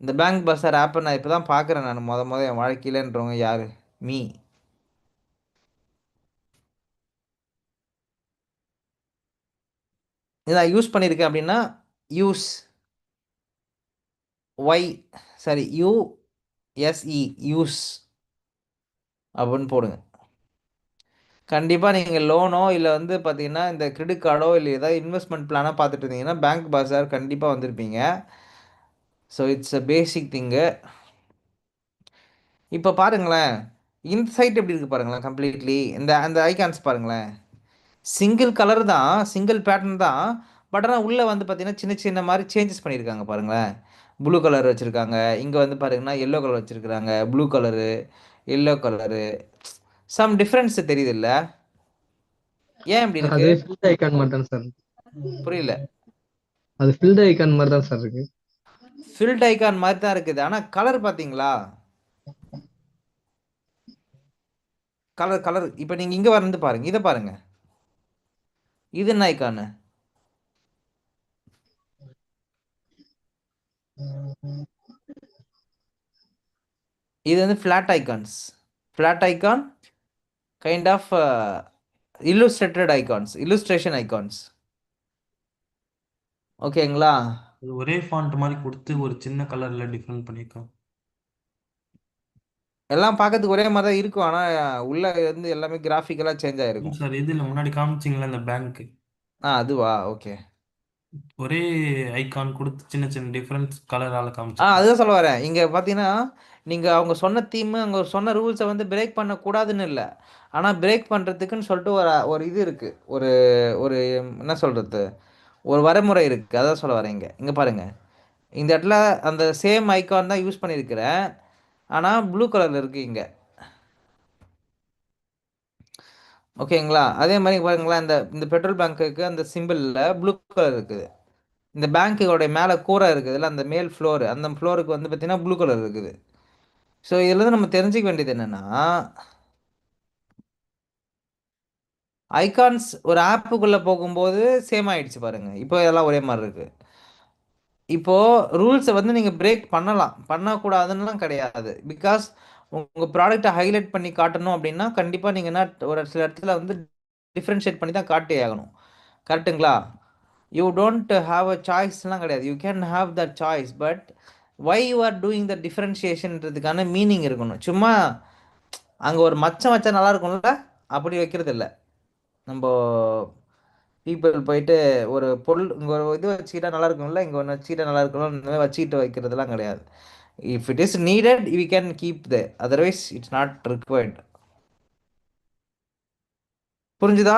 இந்த பேங்க் பஸார் ஆப்பை நான் இப்போ தான் பார்க்குறேன். நான் முத என் வாழ்க்கையிலன்றவங்க யார்? மீ. இது நான் யூஸ் பண்ணியிருக்கேன் அப்படின்னா use why sorry USE use அப்படின்னு போடுங்க. கண்டிப்பாக நீங்கள் லோனோ இல்லை வந்து பார்த்தீங்கன்னா இந்த கிரெடிட் கார்டோ இல்லை ஏதாவது இன்வெஸ்ட்மெண்ட் பிளானாக பார்த்துட்டு இருந்தீங்கன்னா பேங்க் பஸார் கண்டிப்பாக வந்திருப்பீங்க. ஸோ இட்ஸ் அ பேசிக் திங்கு. இப்போ பாருங்களேன், இந்த சைட் எப்படி இருக்குது பாருங்களேன். கம்ப்ளீட்லி இந்த அந்த ஐகான்ஸ் பாருங்களேன். சிங்கிள் கலர் தான், சிங்கிள் பேட்டர்ன் தான். பட் ஆனால் உள்ளே வந்து பார்த்தீங்கன்னா சின்ன சின்ன மாதிரி சேஞ்சஸ் பண்ணியிருக்காங்க பாருங்களேன். ப்ளூ கலர் வச்சுருக்காங்க, இங்கே வந்து பாருங்கன்னா எல்லோ கலர் வச்சுருக்குறாங்க, blue colour, yellow colour, some difference தெரியுது இல்லை? ஏன் இப்படி இருக்கு? அது ஃபில்ட் ஐகான் மாதிரி தான் சார். புரியல. அது ஃபில்ட் ஐகான் மாதிரி தான் சார் இருக்கு. ஃபில்ட் ஐகான் மாதிரி தான் இருக்குது, ஆனால் கலர் பார்த்தீங்களா? கலர் கலர் இப்போ நீங்கள் இங்கே வந்து பாருங்க, இதை பாருங்க. இது என்ன ஐகானு? இது வந்து flat icons. Flat icon kind of illustrated icons, illustration icons. ஓகேங்களா? அது ஒரே ஃபாண்ட் மாதிரி கொடுத்து ஒரு சின்ன கலர்ல டிஃபரெண்ட் பண்ணியிருக்கான். எல்லாம் பார்க்கறதுக்கு ஒரே மாதிரி தான் இருக்கும், ஆனால் உள்ள வந்து எல்லாமே கிராஃபிக்கலாக சேஞ்ச் ஆகிருக்கும். சார் இதில் முன்னாடி காமிச்சிங்களா இந்த பேங்க், அதுவா? ஓகே. ஒரே ஐகான் கொடுத்து சின்ன சின்ன டிஃபரன்ஸ் கலரால காமிச்சு. அதுதான் சொல்ல வரேன். இங்கே பார்த்தீங்கன்னா நீங்கள் அவங்க சொன்ன தீமு, அவங்க சொன்ன ரூல்ஸை வந்து பிரேக் பண்ணக்கூடாதுன்னு இல்லை, ஆனால் பிரேக் பண்ணுறதுக்குன்னு சொல்லிட்டு ஒரு ஒரு இது இருக்குது, ஒரு ஒரு என்ன சொல்கிறது, ஒரு வரைமுறை இருக்குது. அதான் சொல்ல வரேன். இங்கே பாருங்கள், இந்த இடத்துல அந்த சேம் ஐகான் தான் யூஸ் பண்ணியிருக்கிறேன், ஆனால் ப்ளூ கலரில் இருக்குது இங்கே. ஓகேங்களா? அதே மாதிரி பாருங்களேன், இந்த இந்த பெட்ரோல் பேங்க்குக்கு அந்த சிம்பிளில் ப்ளூ கலர் இருக்குது. இந்த பேங்க்கோடைய மேலே கூரை இருக்குதுல்ல, அந்த மேல் ஃப்ளோரு, அந்த ஃப்ளோருக்கு வந்து பார்த்தீங்கன்னா ப்ளூ கலர் இருக்குது. ஸோ இதுலேருந்து நம்ம தெரிஞ்சுக்க வேண்டியது என்னென்னா, ஐகான்ஸ் ஒரு ஆப்புக்குள்ளே போகும்போது சேம் ஆயிடுச்சு பாருங்கள். இப்போ எல்லாம் ஒரே மாதிரி இருக்குது. இப்போது ரூல்ஸை வந்து நீங்கள் பிரேக் பண்ணலாம், பண்ணக்கூடாதுன்னுலாம் கிடையாது. பிகாஸ் உங்கள் ப்ராடக்ட்டை ஹைலைட் பண்ணி காட்டணும் அப்படின்னா கண்டிப்பாக நீங்கள் என்ன ஒரு சில இடத்துல வந்து டிஃப்ரென்ஷியேட் பண்ணி தான் காட்டி ஆகணும். கரெக்டுங்களா? யூ டோன்ட் ஹாவ் அ சாய்ஸ்லாம் கிடையாது. You can have that choice, but why you are doing the டிஃப்ரென்ஷியேஷன்றதுக்கான மீனிங் இருக்கணும். சும்மா அங்கே ஒரு மச்சம் வச்சா நல்லா இருக்கும்ல, அப்படி வைக்கிறது இல்லை. நம்ம பீப்புள் போயிட்டு ஒரு பொருள் இங்கே ஒரு இது வச்சுக்கிட்டா நல்லா இருக்கும்ல, இங்கே ஒன்று வச்சுக்கிட்டா நல்லா இருக்கும், இந்த மாதிரி வச்சுக்கிட்டு வைக்கிறதுலாம் கிடையாது. If it is needed we can keep the, otherwise it's not required. புரிஞ்சுதா?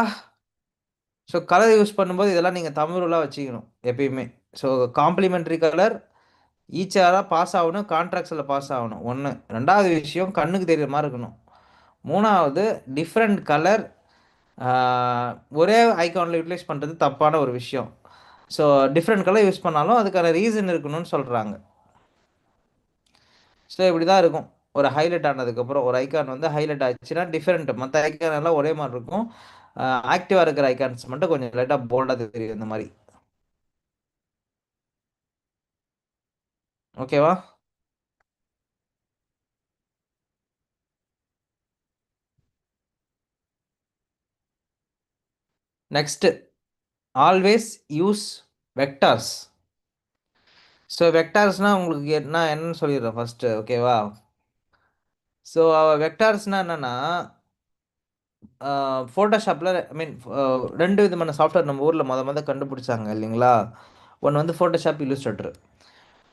ஸோ கலர் யூஸ் பண்ணும்போது இதெல்லாம் நீங்கள் தமிழ்லாம் வச்சுக்கணும் எப்பயுமே. ஸோ காம்ப்ளிமெண்ட்ரி கலர் ஈச்சாராக பாஸ் ஆகணும், கான்ட்ராக்ட்ஸில் பாஸ் ஆகணும். ஒன்று. ரெண்டாவது விஷயம் கண்ணுக்கு தெரியுற மாதிரி இருக்கணும். மூணாவது டிஃப்ரெண்ட் கலர் ஒரே ஐகானில் யூட்டிலைஸ் பண்ணுறது தப்பான ஒரு விஷயம். ஸோ டிஃப்ரெண்ட் கலர் யூஸ் பண்ணாலும் அதுக்கான ரீசன் இருக்கணும்னு சொல்கிறாங்க. ஸோ இப்படி தான் இருக்கும். ஒரு ஹைலைட் ஆனதுக்கப்புறம் ஒரு ஐகான் வந்து ஹைலைட் ஆச்சுன்னா டிஃப்ரெண்ட், மற்ற ஐக்கான் எல்லாம் ஒரே மாதிரி இருக்கும். ஆக்டிவாக இருக்கிற ஐகான்ஸ் மட்டும் கொஞ்சம் லைட்டாக போல்டாக தெரியும் இந்த மாதிரி. ஓகேவா? Next, always use vectors. So வெக்டார்ஸ்னால் உங்களுக்கு என்னன்னு சொல்லிடுறேன் ஃபஸ்ட்டு. ஓகேவா? ஸோ வெக்டார்ஸ்னால் என்னென்னா ஃபோட்டோஷாப்பில் ஐ மீன் ரெண்டு விதமான சாஃப்ட்வேர் நம்ம ஊரில் கண்டுபிடிச்சாங்க இல்லைங்களா? ஒன்று வந்து ஃபோட்டோஷாப், இல்லுஸ்ட்ரேட்டர்.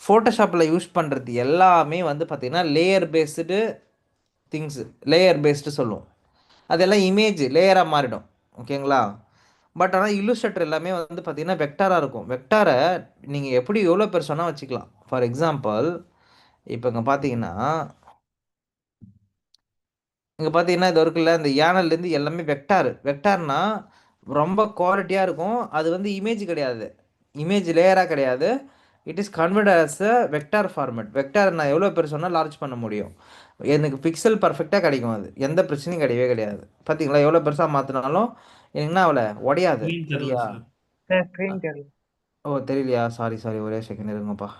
ஃபோட்டோஷாப்பில் யூஸ் பண்ணுறது எல்லாமே வந்து பார்த்திங்கன்னா layer based things, layer based சொல்லுவோம். அதெல்லாம் இமேஜ் லேயராக மாறிடும். ஓகேங்களா? பட் ஆனால் இல்லுஸ்ட்ரேட்டர் எல்லாமே வந்து பார்த்திங்கன்னா வெக்டாராக இருக்கும். வெக்டாரை நீங்கள் எப்படி எவ்வளோ பேர் சொன்னால் வச்சுக்கலாம். ஃபார் எக்ஸாம்பிள் இப்போ இங்கே பார்த்தீங்கன்னா இது இருக்குல்ல, இந்த யானல்லேருந்து எல்லாமே வெக்டார்னா ரொம்ப குவாலிட்டியாக இருக்கும். அது வந்து இமேஜ் கிடையாது, இமேஜ் லேயராக கிடையாது. It is convert as a vector format. Vector நான் எவ்வளோ பேர் சொன்னால் லார்ஜ் பண்ண முடியும். எனக்கு பிக்சல் பர்ஃபெக்டாக கிடைக்கும், அது எந்த பிரச்சனையும் கிடையவே கிடையாது. பார்த்தீங்களா, எவ்வளோ பெருசாக மாற்றினாலும் எனக்கு என்ன அவளை உடையாது. ஸ்க்ரீன் தெரியல சரியா? சார். சார் ஸ்க்ரீன் தெரியல. ஓ தெரியலையா? சாரி சாரி, ஒரே செகண்ட் இருங்கப்பா.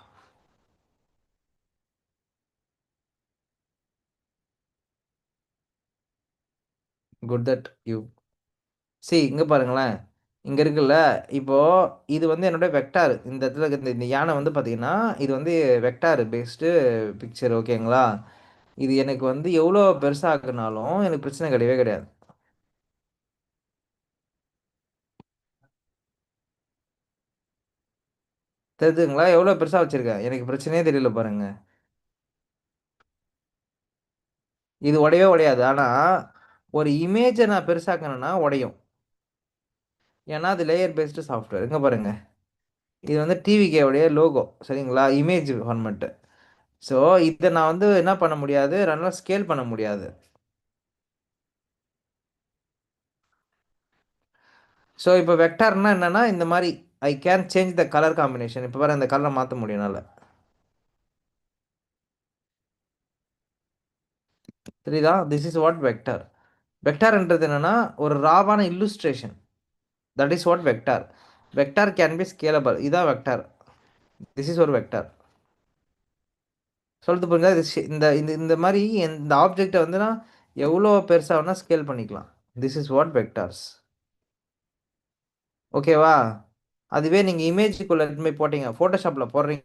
குட் தட் யூ இங்கே பாருங்களேன், இங்கே இருக்குல்ல. இப்போது இது வந்து என்னுடைய வெக்டார். இந்த இடத்துல இந்த யானை வந்து பார்த்தீங்கன்னா இது வந்து வெக்டார் பேஸ்டு பிக்சர். ஓகேங்களா? இது எனக்கு வந்து எவ்வளோ பெருசாக்குனாலும் எனக்கு பிரச்சனை கிடையவே கிடையாது. தெரிஞ்சுங்களா? எவ்வளோ பெருசாக வச்சுருக்கேன், எனக்கு பிரச்சனையே தெரியல பாருங்க. இது உடையவே உடையாது. ஆனால் ஒரு இமேஜை நான் பெருசாக்கணும்னா உடையும். ஏன்னா அது லேயர் பேஸ்டு சாஃப்ட்வேர். இங்கே பாருங்கள், இது வந்து டிவிகேவுடைய லோகோ. சரிங்களா? Image format. ஸோ இதை நான் வந்து என்ன பண்ண முடியாது, நல்லா ஸ்கேல் பண்ண முடியாது. ஸோ இப்போ வெக்டார்னா என்னென்னா இந்த மாதிரி I can change the colour combination. இப்போ வேறு இந்த கலரை மாற்ற முடியும் என்னால். தெரியுதா? This is what vector. வெக்டார்ன்றது என்னென்னா ஒரு ராவான illustration. That is what vector. Vector can be scalable. இதான் வெக்டார். திஸ் இஸ் ஒரு வெக்டார். சொல்றது புரிஞ்சா? இந்த இந்த இந்த மாதிரி இந்த ஆப்ஜெக்டை வந்து நான் எவ்வளோ பெருசாக வேணால் ஸ்கேல் பண்ணிக்கலாம். This is what vectors. ஓகேவா? அதுவே நீங்கள் இமேஜுக்குள்ளே போய் போட்டீங்க, ஃபோட்டோஷாப்பில் போடுறீங்க.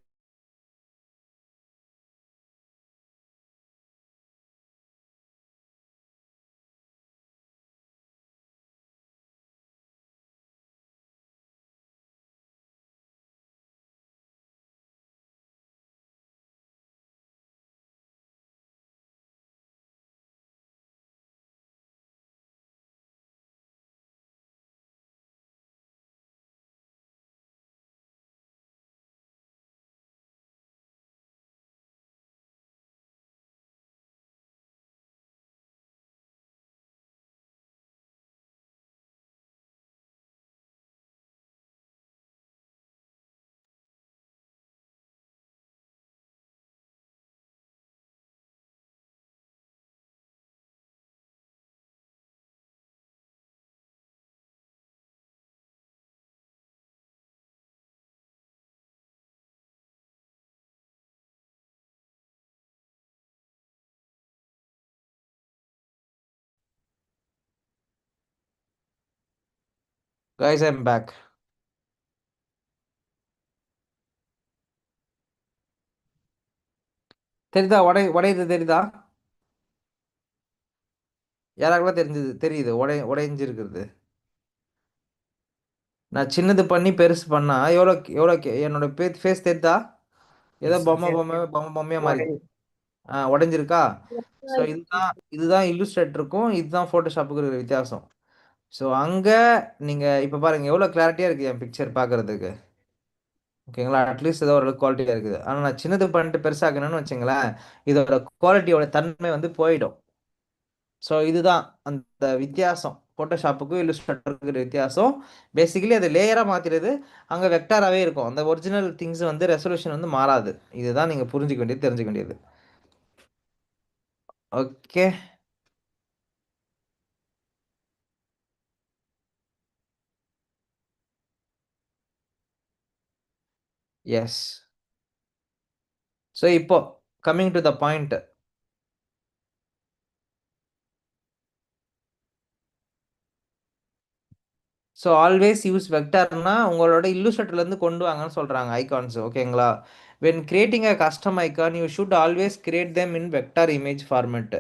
Guys, I'm back. தெரியுதா? உடையுது தெரியுதா? யாராக்கெல்லாம் தெரியுது உடைஞ்சிருக்கிறது? நான் சின்னது பண்ணி பெருசு பண்ணா என்னோட ஃபேஸ் தெரியுதா? ஏதோ எஸ் பொம்மை எஸ் பொம்மை பொம்மை பொம்மையா மாறிடுச்சு. உடைஞ்சிருக்கா? ஸோ இதுதான் இல்லுஸ்ட்ரேட்டருக்கும் இதுதான் ஃபோட்டோஷாப்புக்கு இருக்கிற வித்தியாசம். ஸோ அங்க நீங்க இப்ப பாருங்க எவ்வளவு கிளாரிட்டியா இருக்கு என் பிக்சர் பார்க்கிறதுக்கு. ஓகேங்களா? அட்லீஸ்ட் ஏதோ ஒரு குவாலிட்டியா இருக்குது. ஆனா நான் சின்னது பண்ணிட்டு பெருசாக்கணும்னு வச்சுங்களேன், இதோட குவாலிட்டியோட தன்மை வந்து போயிடும். ஸோ இதுதான் அந்த வித்தியாசம். ஃபோட்டோஷாப்புக்கும் இல்லுஸ்ட்ரேட்டருக்கும் இருக்கிற வித்தியாசம். பேசிக்கலி அது லேயரா மாத்திடுது. அங்க வெக்டாராவே இருக்கும். அந்த ஒரிஜினல் திங்ஸ் வந்து ரெசல்யூஷன் வந்து மாறாது. இதுதான் நீங்க புரிஞ்சுக்க வேண்டியது, தெரிஞ்சுக்க வேண்டியது. ஓகே. எஸ். ஸோ இப்போ coming to the point. So always use வெக்டார்னா உங்களோட இல்லுஸ்ட்ரேட்டர்ல இருந்து கொண்டு வாங்கன்னு சொல்றாங்க ஐகான்ஸ். ஓகேங்களா? when creating a custom icon you should always create them in vector image format.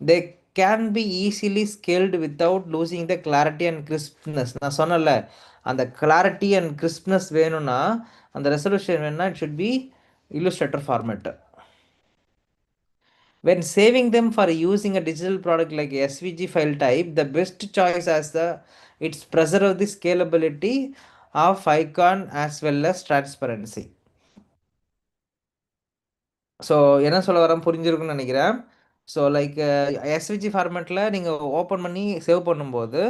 they can be easily scaled without losing the clarity and crispness. நான் சொன்னல அந்த clarity and crispness வேணும்னா அந்த ரெசல்யூஷன் வேணும்னா it should be illustrator format. When saving them for using a digital product like SVG file type, the best choice as it's preserve the scalability of icon as well as transparency. So என்ன சொல்ல வரேன் புரிஞ்சிருக்குன்னு நினைக்கிறேன். ஸோ லைக் எஸ்விஜி ஃபார்மேட்டில் நீங்கள் ஓப்பன் பண்ணி சேவ் பண்ணும்போது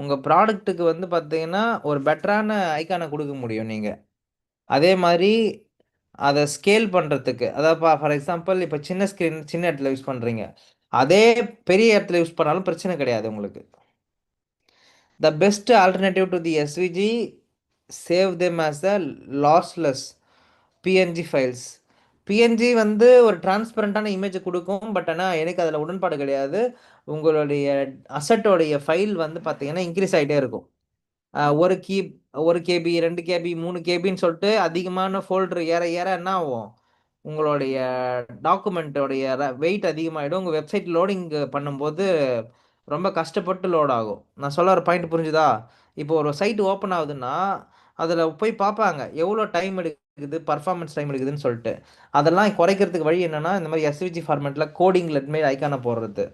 உங்கள் ப்ராடக்ட்டுக்கு வந்து பார்த்தீங்கன்னா ஒரு பெட்டரான ஐக்கானை கொடுக்க முடியும் நீங்கள். அதே மாதிரி அதை ஸ்கேல் பண்ணுறதுக்கு, அதாவது ஃபார் எக்ஸாம்பிள் இப்போ சின்ன ஸ்க்ரீன் சின்ன இடத்துல யூஸ் பண்ணுறீங்க, அதே பெரிய இடத்துல யூஸ் பண்ணாலும் பிரச்சனை கிடையாது உங்களுக்கு. The best alternative to the SVG save them as the lossless PNG files. PNG வந்து ஒரு டிரான்ஸ்பரண்டான இமேஜை கொடுக்கும். பட் ஆனால் எனக்கு அதில் உடன்பாடு கிடையாது. உங்களுடைய அசட்டோடைய ஃபைல் வந்து பார்த்தீங்கன்னா இன்க்ரீஸ் ஆகிட்டே இருக்கும். ஒரு ஒரு கேபி 2 கேபி 3 கேபின்னு சொல்லிட்டு அதிகமான ஃபோல்டர் ஏற ஏற என்ன ஆகும், உங்களுடைய டாக்குமெண்ட்டோடைய வெயிட் அதிகமாகிடும். உங்கள் வெப்சைட் லோடிங் பண்ணும்போது ரொம்ப கஷ்டப்பட்டு லோட் ஆகும். நான் சொல்ல ஒரு பாயிண்ட் புரிஞ்சுதா? இப்போ ஒரு சைட் ஓப்பன் ஆகுதுன்னா அதில் போய் பார்ப்பாங்க எவ்வளோ டைம் எடுக்குது, பர்ஃபார்மன்ஸ் டைம் எடுக்குதுன்னு சொல்லிட்டு. அதெல்லாம் குறைக்கிறதுக்கு வழி என்னென்னா இந்த மாதிரி எஸ்விஜி ஃபார்மேட்டில் கோடிங் லெட்மே ஐக்கானை போடுறது.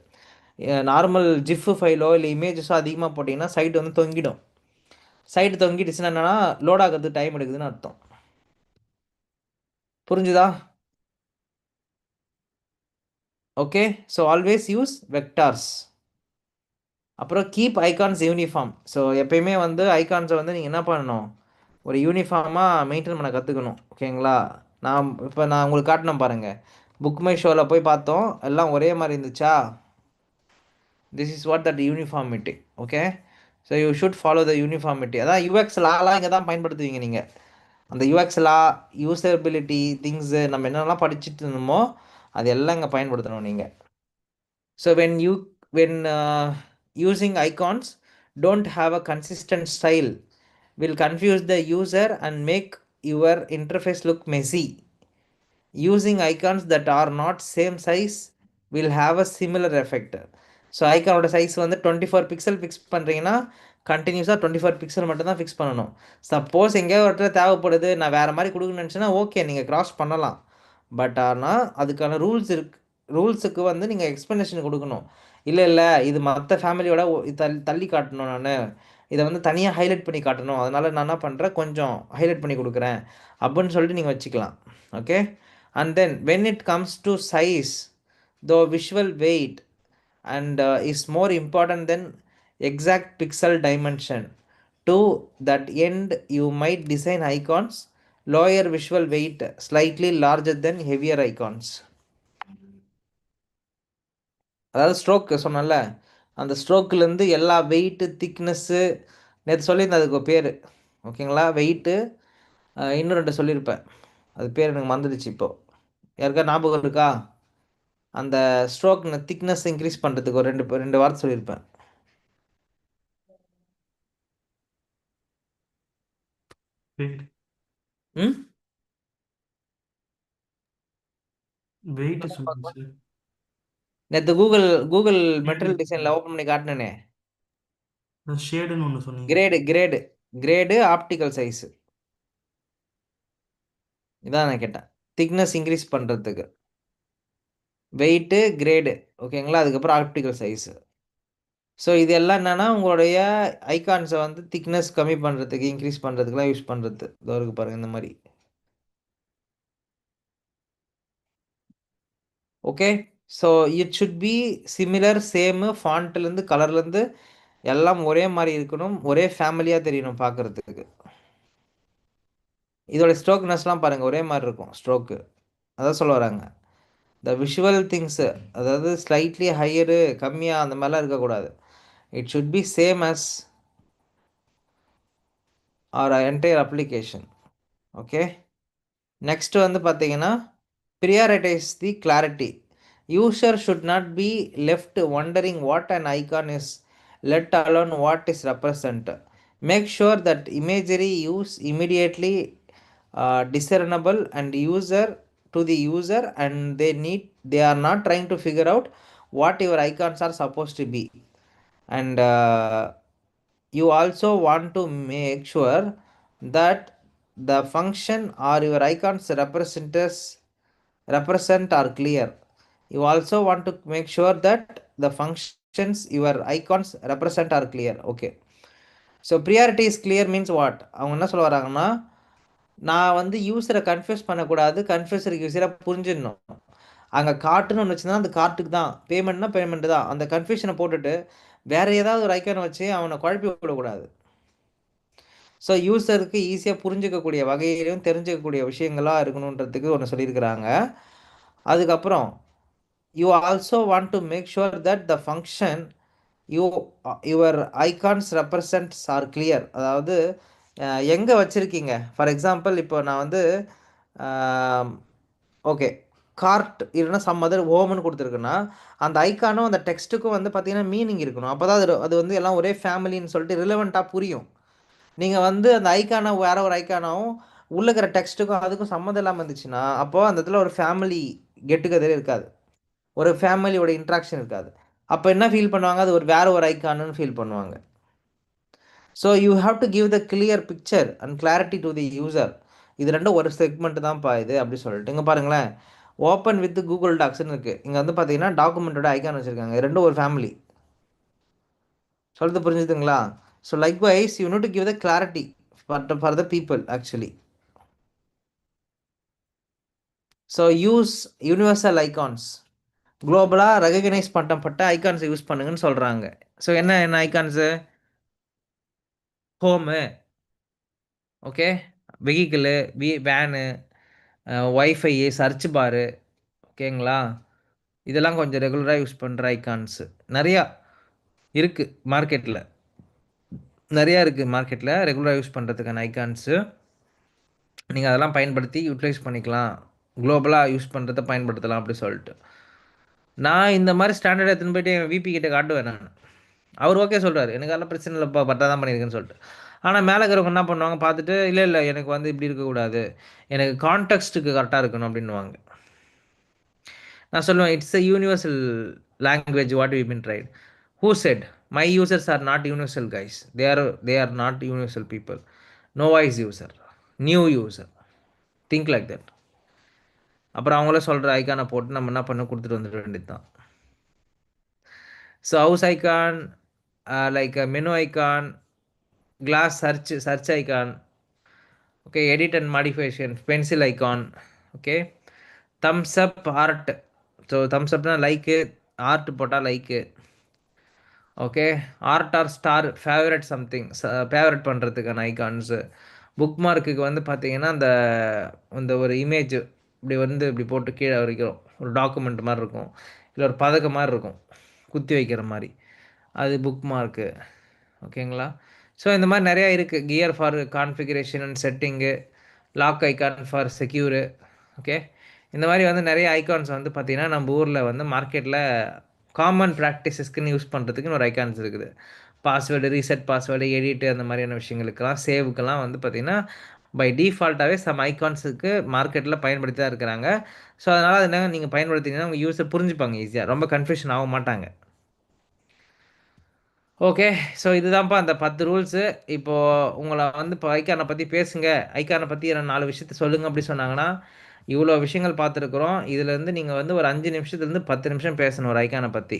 நார்மல் ஜிஃப் ஃபைலோ இல்லை இமேஜஸோ அதிகமாக போட்டிங்கன்னா சைட் வந்து தொங்கிடும். சைடு தொங்கிடுச்சுன்னா என்னன்னா லோட் ஆகிறதுக்கு டைம் எடுக்குதுன்னு அர்த்தம். புரிஞ்சுதா? Okay. So always use vectors. அப்புறம் கீப் ஐகான்ஸ் யூனிஃபார்ம். ஸோ எப்பயுமே வந்து ஐகான்ஸை வந்து நீங்கள் என்ன பண்ணணும், ஒரு யூனிஃபார்மாக மெயின்டைன் பண்ண கற்றுக்கணும். ஓகேங்களா? நான் உங்களுக்கு காட்டினேன் பாருங்கள், புக் மை ஷோவில் போய் பார்த்தோம், எல்லாம் ஒரே மாதிரி இருந்துச்சா? This is what that uniformity. Okay. So you should follow the uniformity. அதான் யூஎக்ஸ் லாலாம் இங்கே தான் பயன்படுத்துவீங்க நீங்கள். அந்த யூஎக்ஸ் லா, யூசபிலிட்டி திங்ஸு நம்ம என்னென்னலாம் படிச்சுட்டு இருந்தோமோ அது எல்லாம் இங்கே பயன்படுத்தணும் நீங்கள். So when using icons don't have a consistent style will confuse the user and make your interface look messy. Using icons that are not same size will have a similar effect. So ஐக்கானோட சைஸ் வந்து 24 பிக்சல் ஃபிக்ஸ் பண்ணுறீங்கன்னா கண்டினியூஸாக 24 பிக்சல் மட்டும் தான் ஃபிக்ஸ் பண்ணணும். சப்போஸ் எங்கேயோ ஒரு இடத்துல தேவைப்படுது, நான் வேறு மாதிரி கொடுக்கணும்னு நினச்சேன்னா ஓகே நீங்கள் க்ராஸ் பண்ணலாம். பட் ஆனால் அதுக்கான ரூல்ஸுக்கு வந்து நீங்கள் எக்ஸ்ப்ளனேஷன் கொடுக்கணும். இல்லை இது மற்ற ஃபேமிலியோட தள்ளி காட்டணும், நான் இதை வந்து தனியாக ஹைலைட் பண்ணி காட்டணும், அதனால் நான் என்ன பண்ணுறேன் கொஞ்சம் ஹைலைட் பண்ணி கொடுக்குறேன் அப்படின்னு சொல்லிட்டு நீங்கள் வச்சுக்கலாம். Okay. And then when it comes to size, though visual weight and is more important than exact pixel dimension. To that end you might design icons lower visual weight slightly larger than heavier icons. அதாவது ஸ்ட்ரோக் சொன்னல, அந்த ஸ்ட்ரோக்லேருந்து எல்லா வெயிட்டு திக்னஸ்ஸு நேற்று சொல்லியிருந்தேன், அதுக்கு பேர். ஓகேங்களா? வெயிட்டு இன்னும் 2 சொல்லியிருப்பேன், அது பேர் எனக்கு மறந்துடுச்சு இப்போது. யாருக்கா ஞாபகம் இருக்கா? அந்த ஸ்ட்ரோக் திக்னஸ் இன்க்ரீஸ் பண்ணுறதுக்கு ஒரு 2 வார்த்தை சொல்லியிருப்பேன். ம் வெயிட் சொல்லுங்க சார். நேற்று கூகுள் மெட்டீரியல் டிசைனில் ஓப்பன் பண்ணி காட்டினேனே, ஷேடுன்னு ஒன்று சொன்னீங்க. Grade grade, optical size. இதான் நான் கேட்டேன். திக்னஸ் இன்க்ரீஸ் பண்ணுறதுக்கு. வெயிட்டு, கிரேடு, ஓகேங்களா? அதுக்கப்புறம் ஆப்டிக்கல் சைஸு. ஸோ இது எல்லாம் என்னன்னா உங்களுடைய ஐகான்ஸை வந்து திக்னஸ் கம்மி பண்ணுறதுக்கு, இன்க்ரீஸ் பண்ணுறதுக்குலாம் யூஸ் பண்ணுறது. இதோ இருக்கு பாருங்க இந்த மாதிரி. Okay, so it should be similar, same, ஃபாண்ட்லேருந்து கலர்லேருந்து எல்லாம் ஒரே மாதிரி இருக்கணும், ஒரே ஃபேமிலியாக தெரியணும் பார்க்குறதுக்கு. இதோட ஸ்ட்ரோக்னஸ்லாம் பாருங்கள் ஒரே மாதிரி இருக்கும் ஸ்ட்ரோக்கு. அதான் சொல்ல வராங்க. த விஷுவல் திங்ஸு, அதாவது ஸ்லைட்லி ஹையரு, கம்மியாக அந்த மாதிரிலாம் இருக்கக்கூடாது. It should be same as our entire application. Okay, next வந்து பார்த்தீங்கன்னா prioritize the clarity. User should not be left wondering what an icon is, let alone what is represented. Make sure that imagery is immediately discernible and user to the user, and they are not trying to figure out what your icons are supposed to be. And you also want to make sure that the function or your icons represent are clear. You also want to make sure that the functions your icons represent are clear. Okay, so priority is clear means what? அவங்க என்ன சொல்ல வராங்கன்னா, நான் வந்து யூஸரை கன்ஃபியூஸ் பண்ணக்கூடாது, கன்ஃபியூஸருக்கு யூஸரை புரிஞ்சிடணும். அங்கே கார்ட்டுன்னு ஒன்று வச்சுருந்தா அந்த கார்ட்டுக்கு தான், பேமெண்ட்னா பேமெண்ட் தான். அந்த கன்ஃபியூஷனை போட்டுட்டு வேறு ஏதாவது ஒரு ஐக்கானை வச்சு அவனை குழப்பி விடக்கூடாது. ஸோ யூஸருக்கு ஈஸியாக புரிஞ்சிக்கக்கூடிய வகையிலையும் தெரிஞ்சிக்கக்கூடிய விஷயங்களாக இருக்கணுன்றதுக்கு ஒன்று சொல்லியிருக்கிறாங்க. அதுக்கப்புறம் you also want to make sure that the function your icons represents are clear. அதாவது எங்கே வச்சுருக்கீங்க, ஃபார் எக்ஸாம்பிள் இப்போ நான் வந்து ஓகே கார்ட் இல்லைன்னா சம் அதர் ஹோம்னு கொடுத்துருக்குன்னா அந்த ஐக்கானும் அந்த டெக்ஸ்ட்டுக்கும் வந்து பார்த்தீங்கன்னா மீனிங் இருக்கணும். அப்போ தான் அது வந்து எல்லாம் ஒரே ஃபேமிலின்னு சொல்லிட்டு ரிலவெண்ட்டாக புரியும். நீங்கள் வந்து அந்த ஐக்கானை வேற ஒரு ஐக்கானாவும் உள்ள இருக்கிற டெக்ஸ்ட்டுக்கும் அதுக்கும் சம்மந்தம் இல்லாமல் இருந்துச்சுன்னா அப்போது அந்த இடத்துல ஒரு ஃபேமிலி கெட்டுகதரே இருக்காது, ஒரு ஃபேமிலியோட இன்ட்ராக்ஷன் இருக்காது. அப்போ என்ன ஃபீல் பண்ணுவாங்க, அது ஒரு வேற ஒரு ஐக்கானுன்னு ஃபீல் பண்ணுவாங்க. So you have to give the clear picture and clarity to the user. இது ரெண்டும் ஒரு செக்மெண்ட் தான்ப்பா இது அப்படி சொல்லிட்டு. இங்கே பாருங்களேன், ஓப்பன் வித் கூகுள் டாக்ஸ்ன்னு இருக்குது. இங்கே வந்து பார்த்தீங்கன்னா டாக்குமெண்ட்டோட ஐக்கான் வச்சுருக்காங்க. ரெண்டும் ஒரு ஃபேமிலி. சொல்கிறது புரிஞ்சுதுங்களா? So likewise you need to give the clarity for the people actually. So use universal icons, குளோபலாக ரெகக்னைஸ் பண்ணப்பட்ட ஐகான்ஸை யூஸ் பண்ணுங்கன்னு சொல்கிறாங்க. ஸோ என்ன icons? Home, okay, vehicle, van, wifi, search bar, ஓகேங்களா? இதெல்லாம் கொஞ்சம் ரெகுலராக யூஸ் பண்ணுற ஐகான்ஸு நிறையா இருக்குது மார்க்கெட்டில். ரெகுலராக யூஸ் பண்ணுறதுக்கான ஐகான்ஸு. நீங்கள் அதெல்லாம் பயன்படுத்தி யூட்டிலைஸ் பண்ணிக்கலாம், குளோபலாக யூஸ் பண்ணுறத பயன்படுத்தலாம் அப்படி சொல்லிட்டு. நான் இந்த மாதிரி ஸ்டாண்டர்ட் எடுத்துன்னு போயிட்டு என் விபி கிட்ட காட்டுவேன் நான். அவர் ஓகே சொல்கிறார், எனக்கு அதெல்லாம் பிரச்சனை இல்லைப்பா, பட்டா தான் பண்ணியிருக்கேன்னு சொல்லிட்டு. ஆனால் மேலே இருக்கிறவங்க என்ன பண்ணுவாங்க பார்த்துட்டு, இல்லை எனக்கு வந்து இப்படி இருக்கக்கூடாது, எனக்கு கான்டெக்ஸ்ட்டுக்கு கரெக்டாக இருக்கணும் அப்படின்வாங்க. நான் சொல்லுவேன், it's a universal language, what we been tried. Who said my users are not universal guys, they are not universal people. Novice user, new user, think like that. அப்புறம் அவங்கள சொல்கிற ஐக்கானை போட்டு நம்ம என்ன பண்ண கொடுத்துட்டு வந்துட வேண்டியது தான். So house icon, like menu icon, glass search icon, okay, edit and modification, pencil icon, okay, thumbs up, heart. So thumbs அப்னா லைக்கு, ஆர்ட் போட்டால் like, okay, heart or star, favourite something, favourite பண்ணுறதுக்கான ஐக்கான்ஸு. புக் மார்க்குக்கு வந்து பார்த்தீங்கன்னா அந்த ஒரு இமேஜ் இப்படி போட்டு கீழே வரைக்கும் ஒரு டாக்குமெண்ட் மாதிரி இருக்கும், இல்லை ஒரு பதக்கம் மாதிரி இருக்கும் குத்தி வைக்கிற மாதிரி, அது புக் மார்க்கு, ஓகேங்களா? ஸோ இந்த மாதிரி நிறையா இருக்குது. Gear for configuration and setting, lock icon for secure, okay. இந்த மாதிரி வந்து நிறைய ஐக்கான்ஸ் வந்து பார்த்திங்கன்னா நம்ம ஊரில் வந்து மார்க்கெட்டில் காமன் ப்ராக்டிசஸ்க்குன்னு யூஸ் பண்ணுறதுக்குன்னு ஒரு ஐக்கான்ஸ் இருக்குது. பாஸ்வேர்டு, ரீசெட் பாஸ்வேர்டு, எடிட்டு, அந்த மாதிரியான விஷயங்களுக்கெல்லாம், சேவுக்கெல்லாம் வந்து பார்த்திங்கன்னா பை டிஃபால்ட்டாகவே சம் ஐக்கான்ஸுக்கு மார்க்கெட்டில் பயன்படுத்தி தான் இருக்கிறாங்க. ஸோ அதனால் அது என்னங்க நீங்கள் பயன்படுத்திங்கன்னா உங்கள் யூஸர் புரிஞ்சுப்பாங்க ஈஸியாக, ரொம்ப கன்ஃபியூஷன் ஆக மாட்டாங்க. ஓகே. ஸோ இதுதான்ப்பா அந்த 10 ரூல்ஸு. இப்போ உங்கள வந்து இப்போ ஐகான பத்தி பேசுங்க. ஐகான பத்தி 4 விஷயத்த சொல்லுங்க அப்படி சொன்னாங்கன்னா, இவ்வளோ விஷயங்கள் பார்த்துருக்குறோம். இதுலேருந்து நீங்க வந்து ஒரு 5 நிமிஷத்துலேருந்து 10 நிமிஷம் பேசணும் ஒரு ஐகான பத்தி.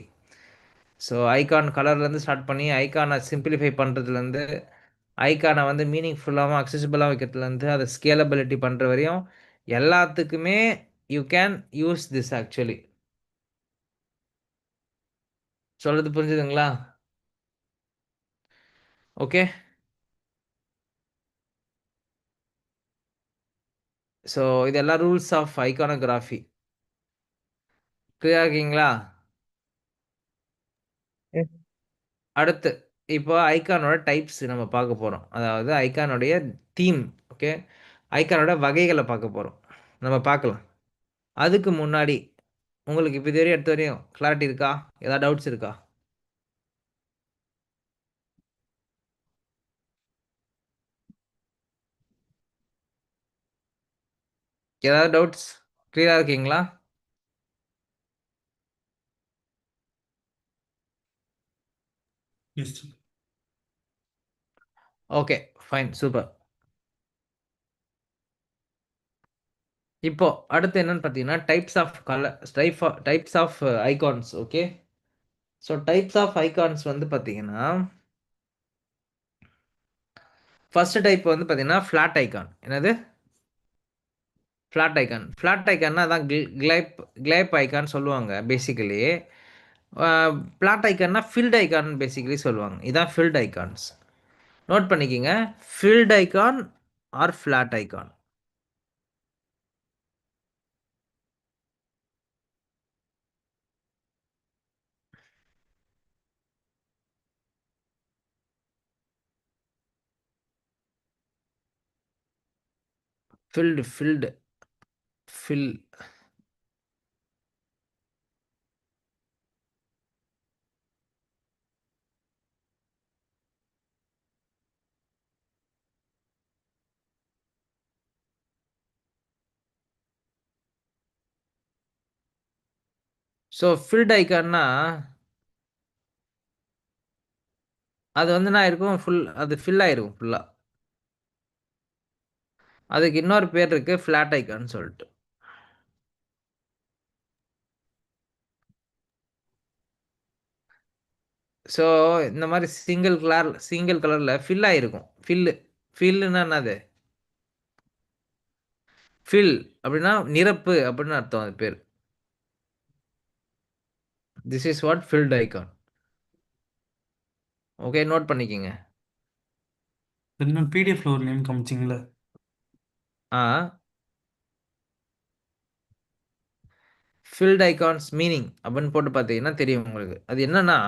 ஸோ ஐகான் கலர்லேருந்து ஸ்டார்ட் பண்ணி, ஐகான சிம்பிளிஃபை பண்ணுறதுலேருந்து, ஐகான வந்து மீனிங்ஃபுல்லாவும், அக்சஸிபிளா வைக்கிறதுலேருந்து, அத ஸ்கேலபிலிட்டி பண்ற வரையும், எல்லாத்துக்குமே you can use this actually. சொல்றது புரிஞ்சுதுங்களா? ஓகே. ஸோ இதெல்லாம் ரூல்ஸ் ஆஃப் ஐகானோகிராஃபி. கிளியரா இருக்கீங்களா? Yes. அடுத்து, இப்போ ஐகானோட டைப்ஸ் நம்ம பார்க்க போறோம். அதாவது ஐகானுடைய தீம். ஓகே. ஐகானோட வகைகள பார்க்க போறோம். நம்ம பார்க்கலாம். அதுக்கு முன்னாடி, உங்களுக்கு இப்ப இதுவரையும் எடுத்த வரையும் கிளாரிட்டி இருக்கா? ஏதாவது டவுட்ஸ் இருக்கா? ஏதாவது டவுட்ஸ்? கிளியரா இருக்கீங்களா? Yes sir. Okay. Fine. Super. இப்போ அடுத்து என்னன்னு பார்த்தீங்கன்னா, types of types of icons. Okay. So types of icons வந்து பார்த்தீங்கன்னா, ஃபர்ஸ்ட் டைப் வந்து பார்த்தீங்கன்னா, ஃப்ளாட் ஐகான். என்னது? Flat icon. ஃப்ளாட் ஐகான்னா அதான் கிளைப் ஐகான் சொல்லுவாங்க பேசிக்கலி. ஃப்ளாட் ஐகான்னா ஃபில்ட் ஐகான் பேசிக்கலி சொல்லுவாங்க. இதான் ஃபில்ட் ஐகான்ஸ். நோட் பண்ணிக்கிங்க. Filled icon or flat icon. Filled fill so filled ஐகான்னா அது வந்து என்ன ஆயிருக்கும், அது ஃபில் ஆயிருக்கும் ஃபுல்லா. அதுக்கு இன்னொரு பேர் இருக்கு, ஃப்ளாட் ஐகான் சொல்லிட்டு. ஸோ இந்த மாதிரி சிங்கிள் கலர்ல ஃபில் ஆயிருக்கும். ஃபில்லுன்னா என்னது? ஃபில் அப்படின்னா நிரப்பு அப்படின்னு அர்த்தம். அது பேர். This is what filled icon. Okay. Note பண்ணிக்கிங்க. இன்னும் பிடிஎஃப்ல ஒரு நேம் காமிச்சிங்களா? ஆ ஃபில்ட் ஐகான்ஸ் மீனிங் அப்படின்னு போட்டு பார்த்தீங்கன்னா தெரியும் உங்களுக்கு. அது என்னன்னா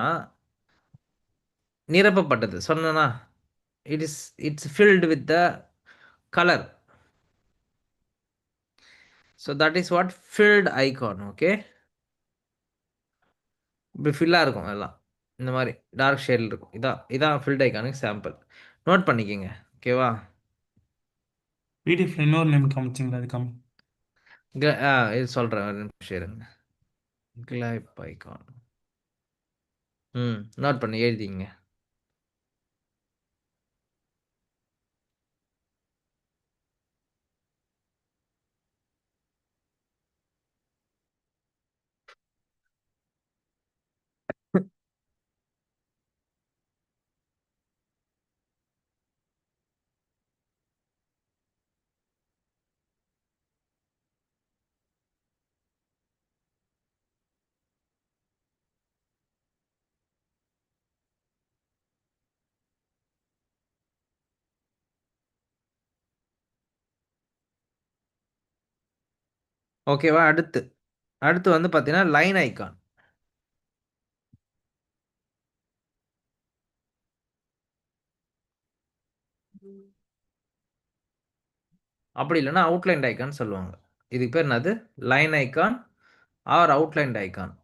நிரப்பப்பட்டது. சொன்னனா it's filled with the colour. So that is what filled icon. Okay. இப்படி ஃபில்லாக இருக்கும் எல்லாம். இந்த மாதிரி டார்க் ஷேடில் இருக்கும். இதான் ஃபில்ட் ஐகானுக்கு சாம்பிள். நோட் பண்ணிக்கோங்க. ஓகேவா? பிடிஎஃப்ல இன்னொரு நேம் காமிச்சிங்களா? அது இது சொல்கிறேன். ஒரு நிமிஷம் இருங்க. Clive icon. நோட் பண்ணி எழுதிங்க. ஓகேவா? அடுத்து அடுத்து வந்து பார்த்தீங்கன்னா லைன் ஐகான். அப்படி இல்லைன்னா அவுட்லைன் ஐகான் சொல்லுவாங்க. இதுக்கு பேர் என்னது? Line icon or outline icon.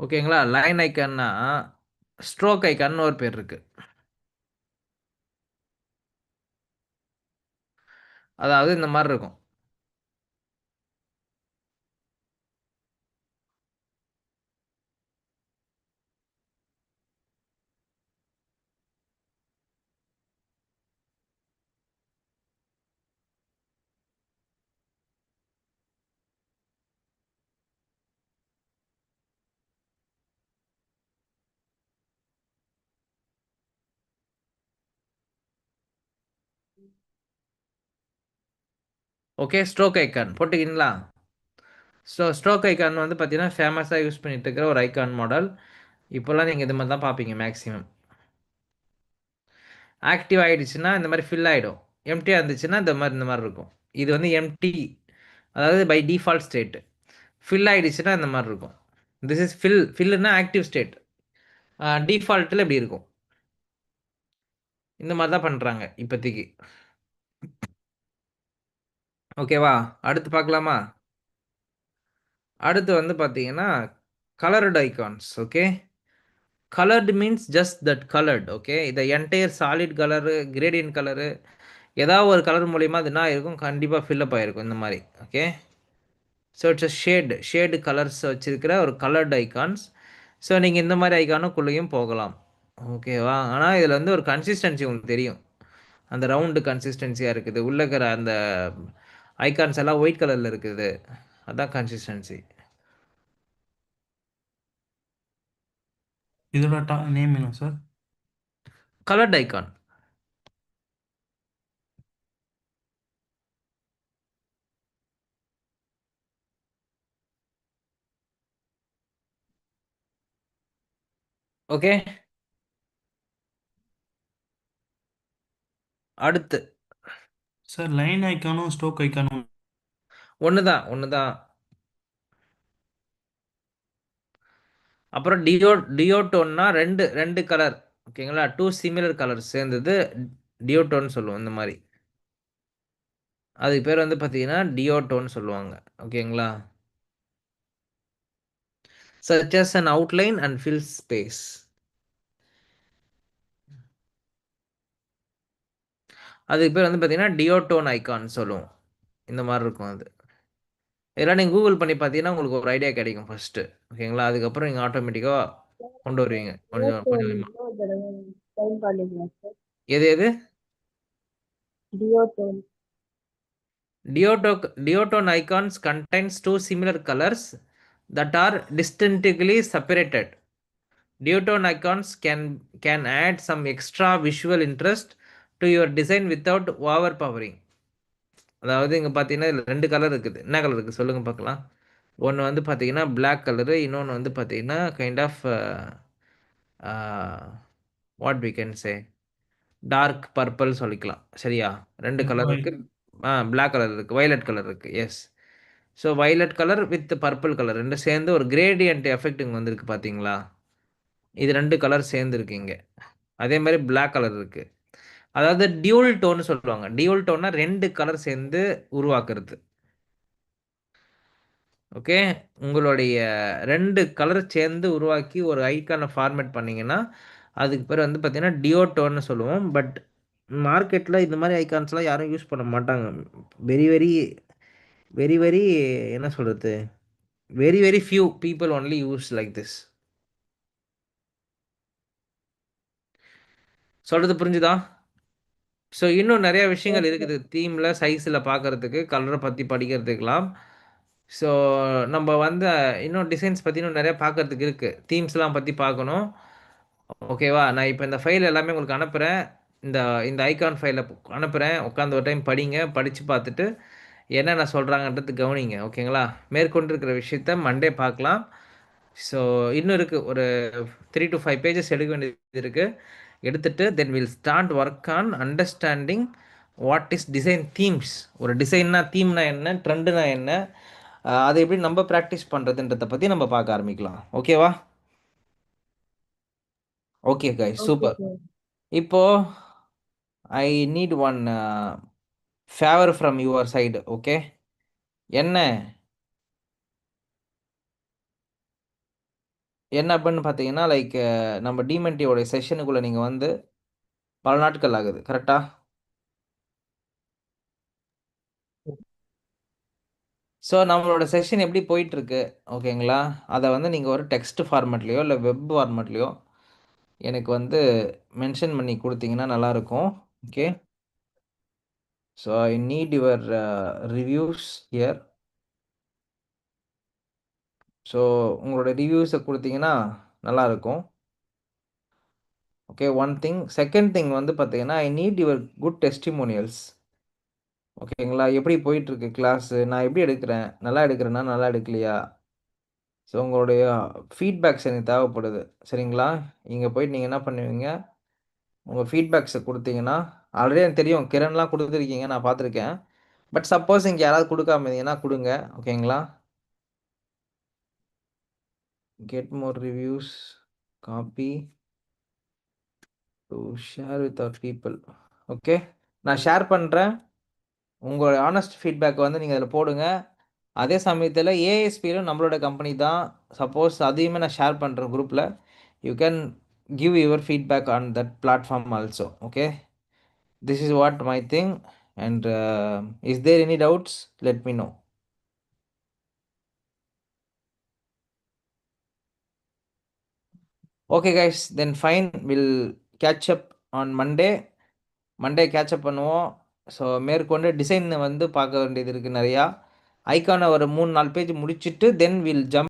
ஓகேங்களா? லைன் ஐக்கான்னா ஸ்ட்ரோக் ஐக்கான்னு ஒரு பேர் இருக்கு. அதாவது இந்த மாதிரி இருக்கும். ஓகே, ஸ்ட்ரோக் ஐக்கான் போட்டுக்கிங்களா? ஸோ ஸ்ட்ரோக் ஐக்கான் வந்து பார்த்தீங்கன்னா ஃபேமஸாக யூஸ் பண்ணிட்டு இருக்கிற ஒரு ஐக்கான் மாடல். இப்போல்லாம் நீங்கள் இது மாதிரி தான் பார்ப்பீங்க மேக்ஸிமம். ஆக்டிவ் ஆகிடுச்சுன்னா இந்த மாதிரி ஃபில் ஆகிடும். எம்டியாக இருந்துச்சுன்னா இந்த மாதிரி இருக்கும். இது வந்து எம்டி, அதாவது பை டிஃபால்ட் ஸ்டேட். ஃபில் ஆகிடுச்சுன்னா இந்த மாதிரி இருக்கும். திஸ் இஸ் ஃபில்லுன்னா ஆக்டிவ் ஸ்டேட். டிஃபால்ட்டில் இப்படி இருக்கும். இந்த மாதிரி தான் பண்ணுறாங்க இப்போதைக்கு. ஓகேவா? அடுத்து பார்க்கலாமா? அடுத்து வந்து பார்த்தீங்கன்னா coloured icons. Okay, coloured means just that coloured. Okay, இந்த entire solid colour, gradient colour, ஏதாவது ஒரு கலர் மூலிமா அது என்ன இருக்கும், கண்டிப்பாக ஃபில்லப் ஆகிருக்கும் இந்த மாதிரி. Okay, so it's a shade colours வச்சுருக்கிற ஒரு கலர்டு ஐகான்ஸ். ஸோ நீங்கள் இந்த மாதிரி ஐக்கானுக்குள்ளேயும் போகலாம். ஓகேவா? ஆனால் இதில் வந்து ஒரு கன்சிஸ்டன்சி உங்களுக்கு தெரியும். அந்த ரவுண்டு கன்சிஸ்டன்சியாக இருக்குது. உள்ளே இருக்கிற அந்த ஐகான்ஸ் எல்லாம் ஒயிட் கலரில் இருக்குது. அதான் கன்சிஸ்டன்சி. இதோட நேம் என்ன சார்? Coloured icon. ஓகே, அடுத்து சார் லைன் ஐக்கானும் ஸ்ட்ரோக் ஐக்கானும் ஒன்று தான். அப்புறம் டியோட்டோன்னா ரெண்டு கலர். ஓகேங்களா? 2 சிமிலர் கலர்ஸ் சேர்ந்தது டியோட்டோன்னு சொல்லுவோம். இந்த மாதிரி அதுக்கு பேர் வந்து பார்த்தீங்கன்னா டியோட்டோன்னு சொல்லுவாங்க. ஓகேங்களா? such as an outline and fill space. அதுக்கு பேர் வந்து பார்த்தீங்கன்னா டியோட்டோன் ஐகான் சொல்லுவோம். இந்த மாதிரி இருக்கும் அது. இதெல்லாம் நீங்கள் கூகுள் பண்ணி பார்த்தீங்கன்னா உங்களுக்கு ஒரு ஐடியா கிடைக்கும் ஃபர்ஸ்ட்டு. ஓகேங்களா? அதுக்கப்புறம் நீங்கள் ஆட்டோமேட்டிக்காக கொண்டு வருவீங்க கொஞ்சம் கொஞ்சமாக. எது எது? Duotone icons contains 2 similar colors that are distinctly separated. Duotone icons can add some extra visual interest to your design without overpowering. அதாவது இங்கே பார்த்தீங்கன்னா இதில் 2 கலர் இருக்குது. என்ன கலர் இருக்குது சொல்லுங்கள் பார்க்கலாம். ஒன்று வந்து பார்த்தீங்கன்னா பிளாக் கலரு, இன்னொன்று வந்து பார்த்தீங்கன்னா kind of what we can say dark purple சொல்லிக்கலாம். சரியா? 2 கலர் இருக்குது. பிளாக் கலர் இருக்குது, வயலட் கலர் இருக்குது. Yes. So violet colour with purple colour ரெண்டும் சேர்ந்து ஒரு கிரேடியன்ட் எஃபெக்ட் இங்கே வந்திருக்கு பார்த்தீங்களா? இது 2 கலர் சேர்ந்துருக்கு இங்கே. அதே மாதிரி பிளாக் கலர் இருக்குது. அதாவது டியூல் டோன்னு சொல்லுவாங்க. டியூல் டோன்னா 2 கலர் சேர்ந்து உருவாக்குறது. ஓகே, உங்களுடைய 2 கலர் சேர்ந்து உருவாக்கி ஒரு ஐக்கானை ஃபார்மேட் பண்ணிங்கன்னா அதுக்கு பேர் வந்து பார்த்தீங்கன்னா டியோட்டோன்னு சொல்லுவோம். பட் மார்க்கெட்டில் இந்த மாதிரி ஐக்கான்ஸ்லாம் யாரும் யூஸ் பண்ண மாட்டாங்க. வெரி வெரி வெரி வெரி என்ன சொல்கிறது, very very few people only use like this. சொல்கிறது புரிஞ்சுதா? ஸோ இன்னும் நிறைய விஷயங்கள் இருக்குது தீமில், சைஸில் பார்க்குறதுக்கு, கலரை பற்றி படிக்கிறதுக்கெலாம். ஸோ நம்ம வந்து இன்னும் டிசைன்ஸ் பற்றி இன்னும் நிறையா பார்க்குறதுக்கு இருக்குது. தீம்ஸ்லாம் பற்றி பார்க்கணும். ஓகேவா? நான் இப்போ இந்த ஃபைல் எல்லாமே உங்களுக்கு அனுப்புகிறேன். இந்த இந்த ஐகான் ஃபைலை அனுப்புகிறேன். உட்காந்து ஒரு டைம் படிங்க. படித்து பார்த்துட்டு என்னென்ன சொல்கிறாங்கன்றது கவனிங்க. ஓகேங்களா? மேற்கொண்டு இருக்கிற விஷயத்த மண்டே பார்க்கலாம். ஸோ இன்னும் இருக்குது ஒரு 3 to 5 பேஜஸ் எடுக்க வேண்டியது இருக்குது. எடுத்துட்டு then will start work on understanding what is design themes. ஒரு டிசைன்னா தீம்னா என்ன, ட்ரெண்டுனா என்ன, அதை எப்படி நம்ம ப்ராக்டிஸ் பண்ணுறதுன்றதை பற்றி நம்ம பார்க்க ஆரம்பிக்கலாம். ஓகேவா? Okay guys, super. இப்போ I need one favour from your side. Okay, என்ன என்ன அப்படின்னு பார்த்தீங்கன்னா லைக் நம்ம டிமென்டியோட செஷனுக்குள்ளே நீங்கள் வந்து பல நாட்கள் ஆகுது கரெக்டா? ஸோ நம்மளோட செஷன் எப்படி போயிட்டுருக்கு ஓகேங்களா? அதை வந்து நீங்கள் ஒரு டெக்ஸ்ட் ஃபார்மேட்லேயோ இல்லை வெப் ஃபார்மேட்லேயோ எனக்கு வந்து மென்ஷன் பண்ணி கொடுத்தீங்கன்னா நல்லாயிருக்கும். Okay, so I need your reviews here. So உங்களோட ரிவ்யூஸை கொடுத்தீங்கன்னா நல்லாயிருக்கும். Okay, one thing. Second thing வந்து பார்த்தீங்கன்னா I need your good testimonials. ஓகேங்களா? எப்படி போயிட்டுருக்கு கிளாஸு, நான் எப்படி எடுக்கிறேன், நல்லா எடுக்கிறேன்னா நல்லா எடுக்கலையா? ஸோ உங்களுடைய ஃபீட்பேக்ஸ் எனக்கு தேவைப்படுது. சரிங்களா? இங்கே போயிட்டு நீங்கள் என்ன பண்ணுவீங்க, உங்கள் ஃபீட்பேக்ஸை கொடுத்தீங்கன்னா ஆல்ரெடி எனக்கு தெரியும் கிரண்லாம் கொடுத்துருக்கீங்க, நான் பார்த்துருக்கேன். பட் சப்போஸ் இங்கே யாராவது கொடுக்காம இருந்தீங்கன்னா கொடுங்க. ஓகேங்களா? Get more reviews, copy to share with our people. Okay, நான் ஷேர் பண்ணுறேன். உங்களோட ஆனஸ்ட் ஃபீட்பேக் வந்து நீங்கள் அதில் போடுங்க. அதே சமயத்தில் ஏஎஸ்பியிலும் நம்மளோட கம்பெனி தான். சப்போஸ் அதையுமே நான் ஷேர் பண்ணுறேன் குரூப்பில். You can give your feedback on that platform also. Okay, this is what my thing and is there any doubts let me know. Okay guys, then fine, will catch up on Monday catch up பண்ணுவோம். ஸோ மேற்கொண்டு டிசைன் வந்து பார்க்க வேண்டியது இருக்குது நிறையா. ஐக்கானை ஒரு 3-4 பேஜ் முடிச்சுட்டு தென் வில் ஜம்ப்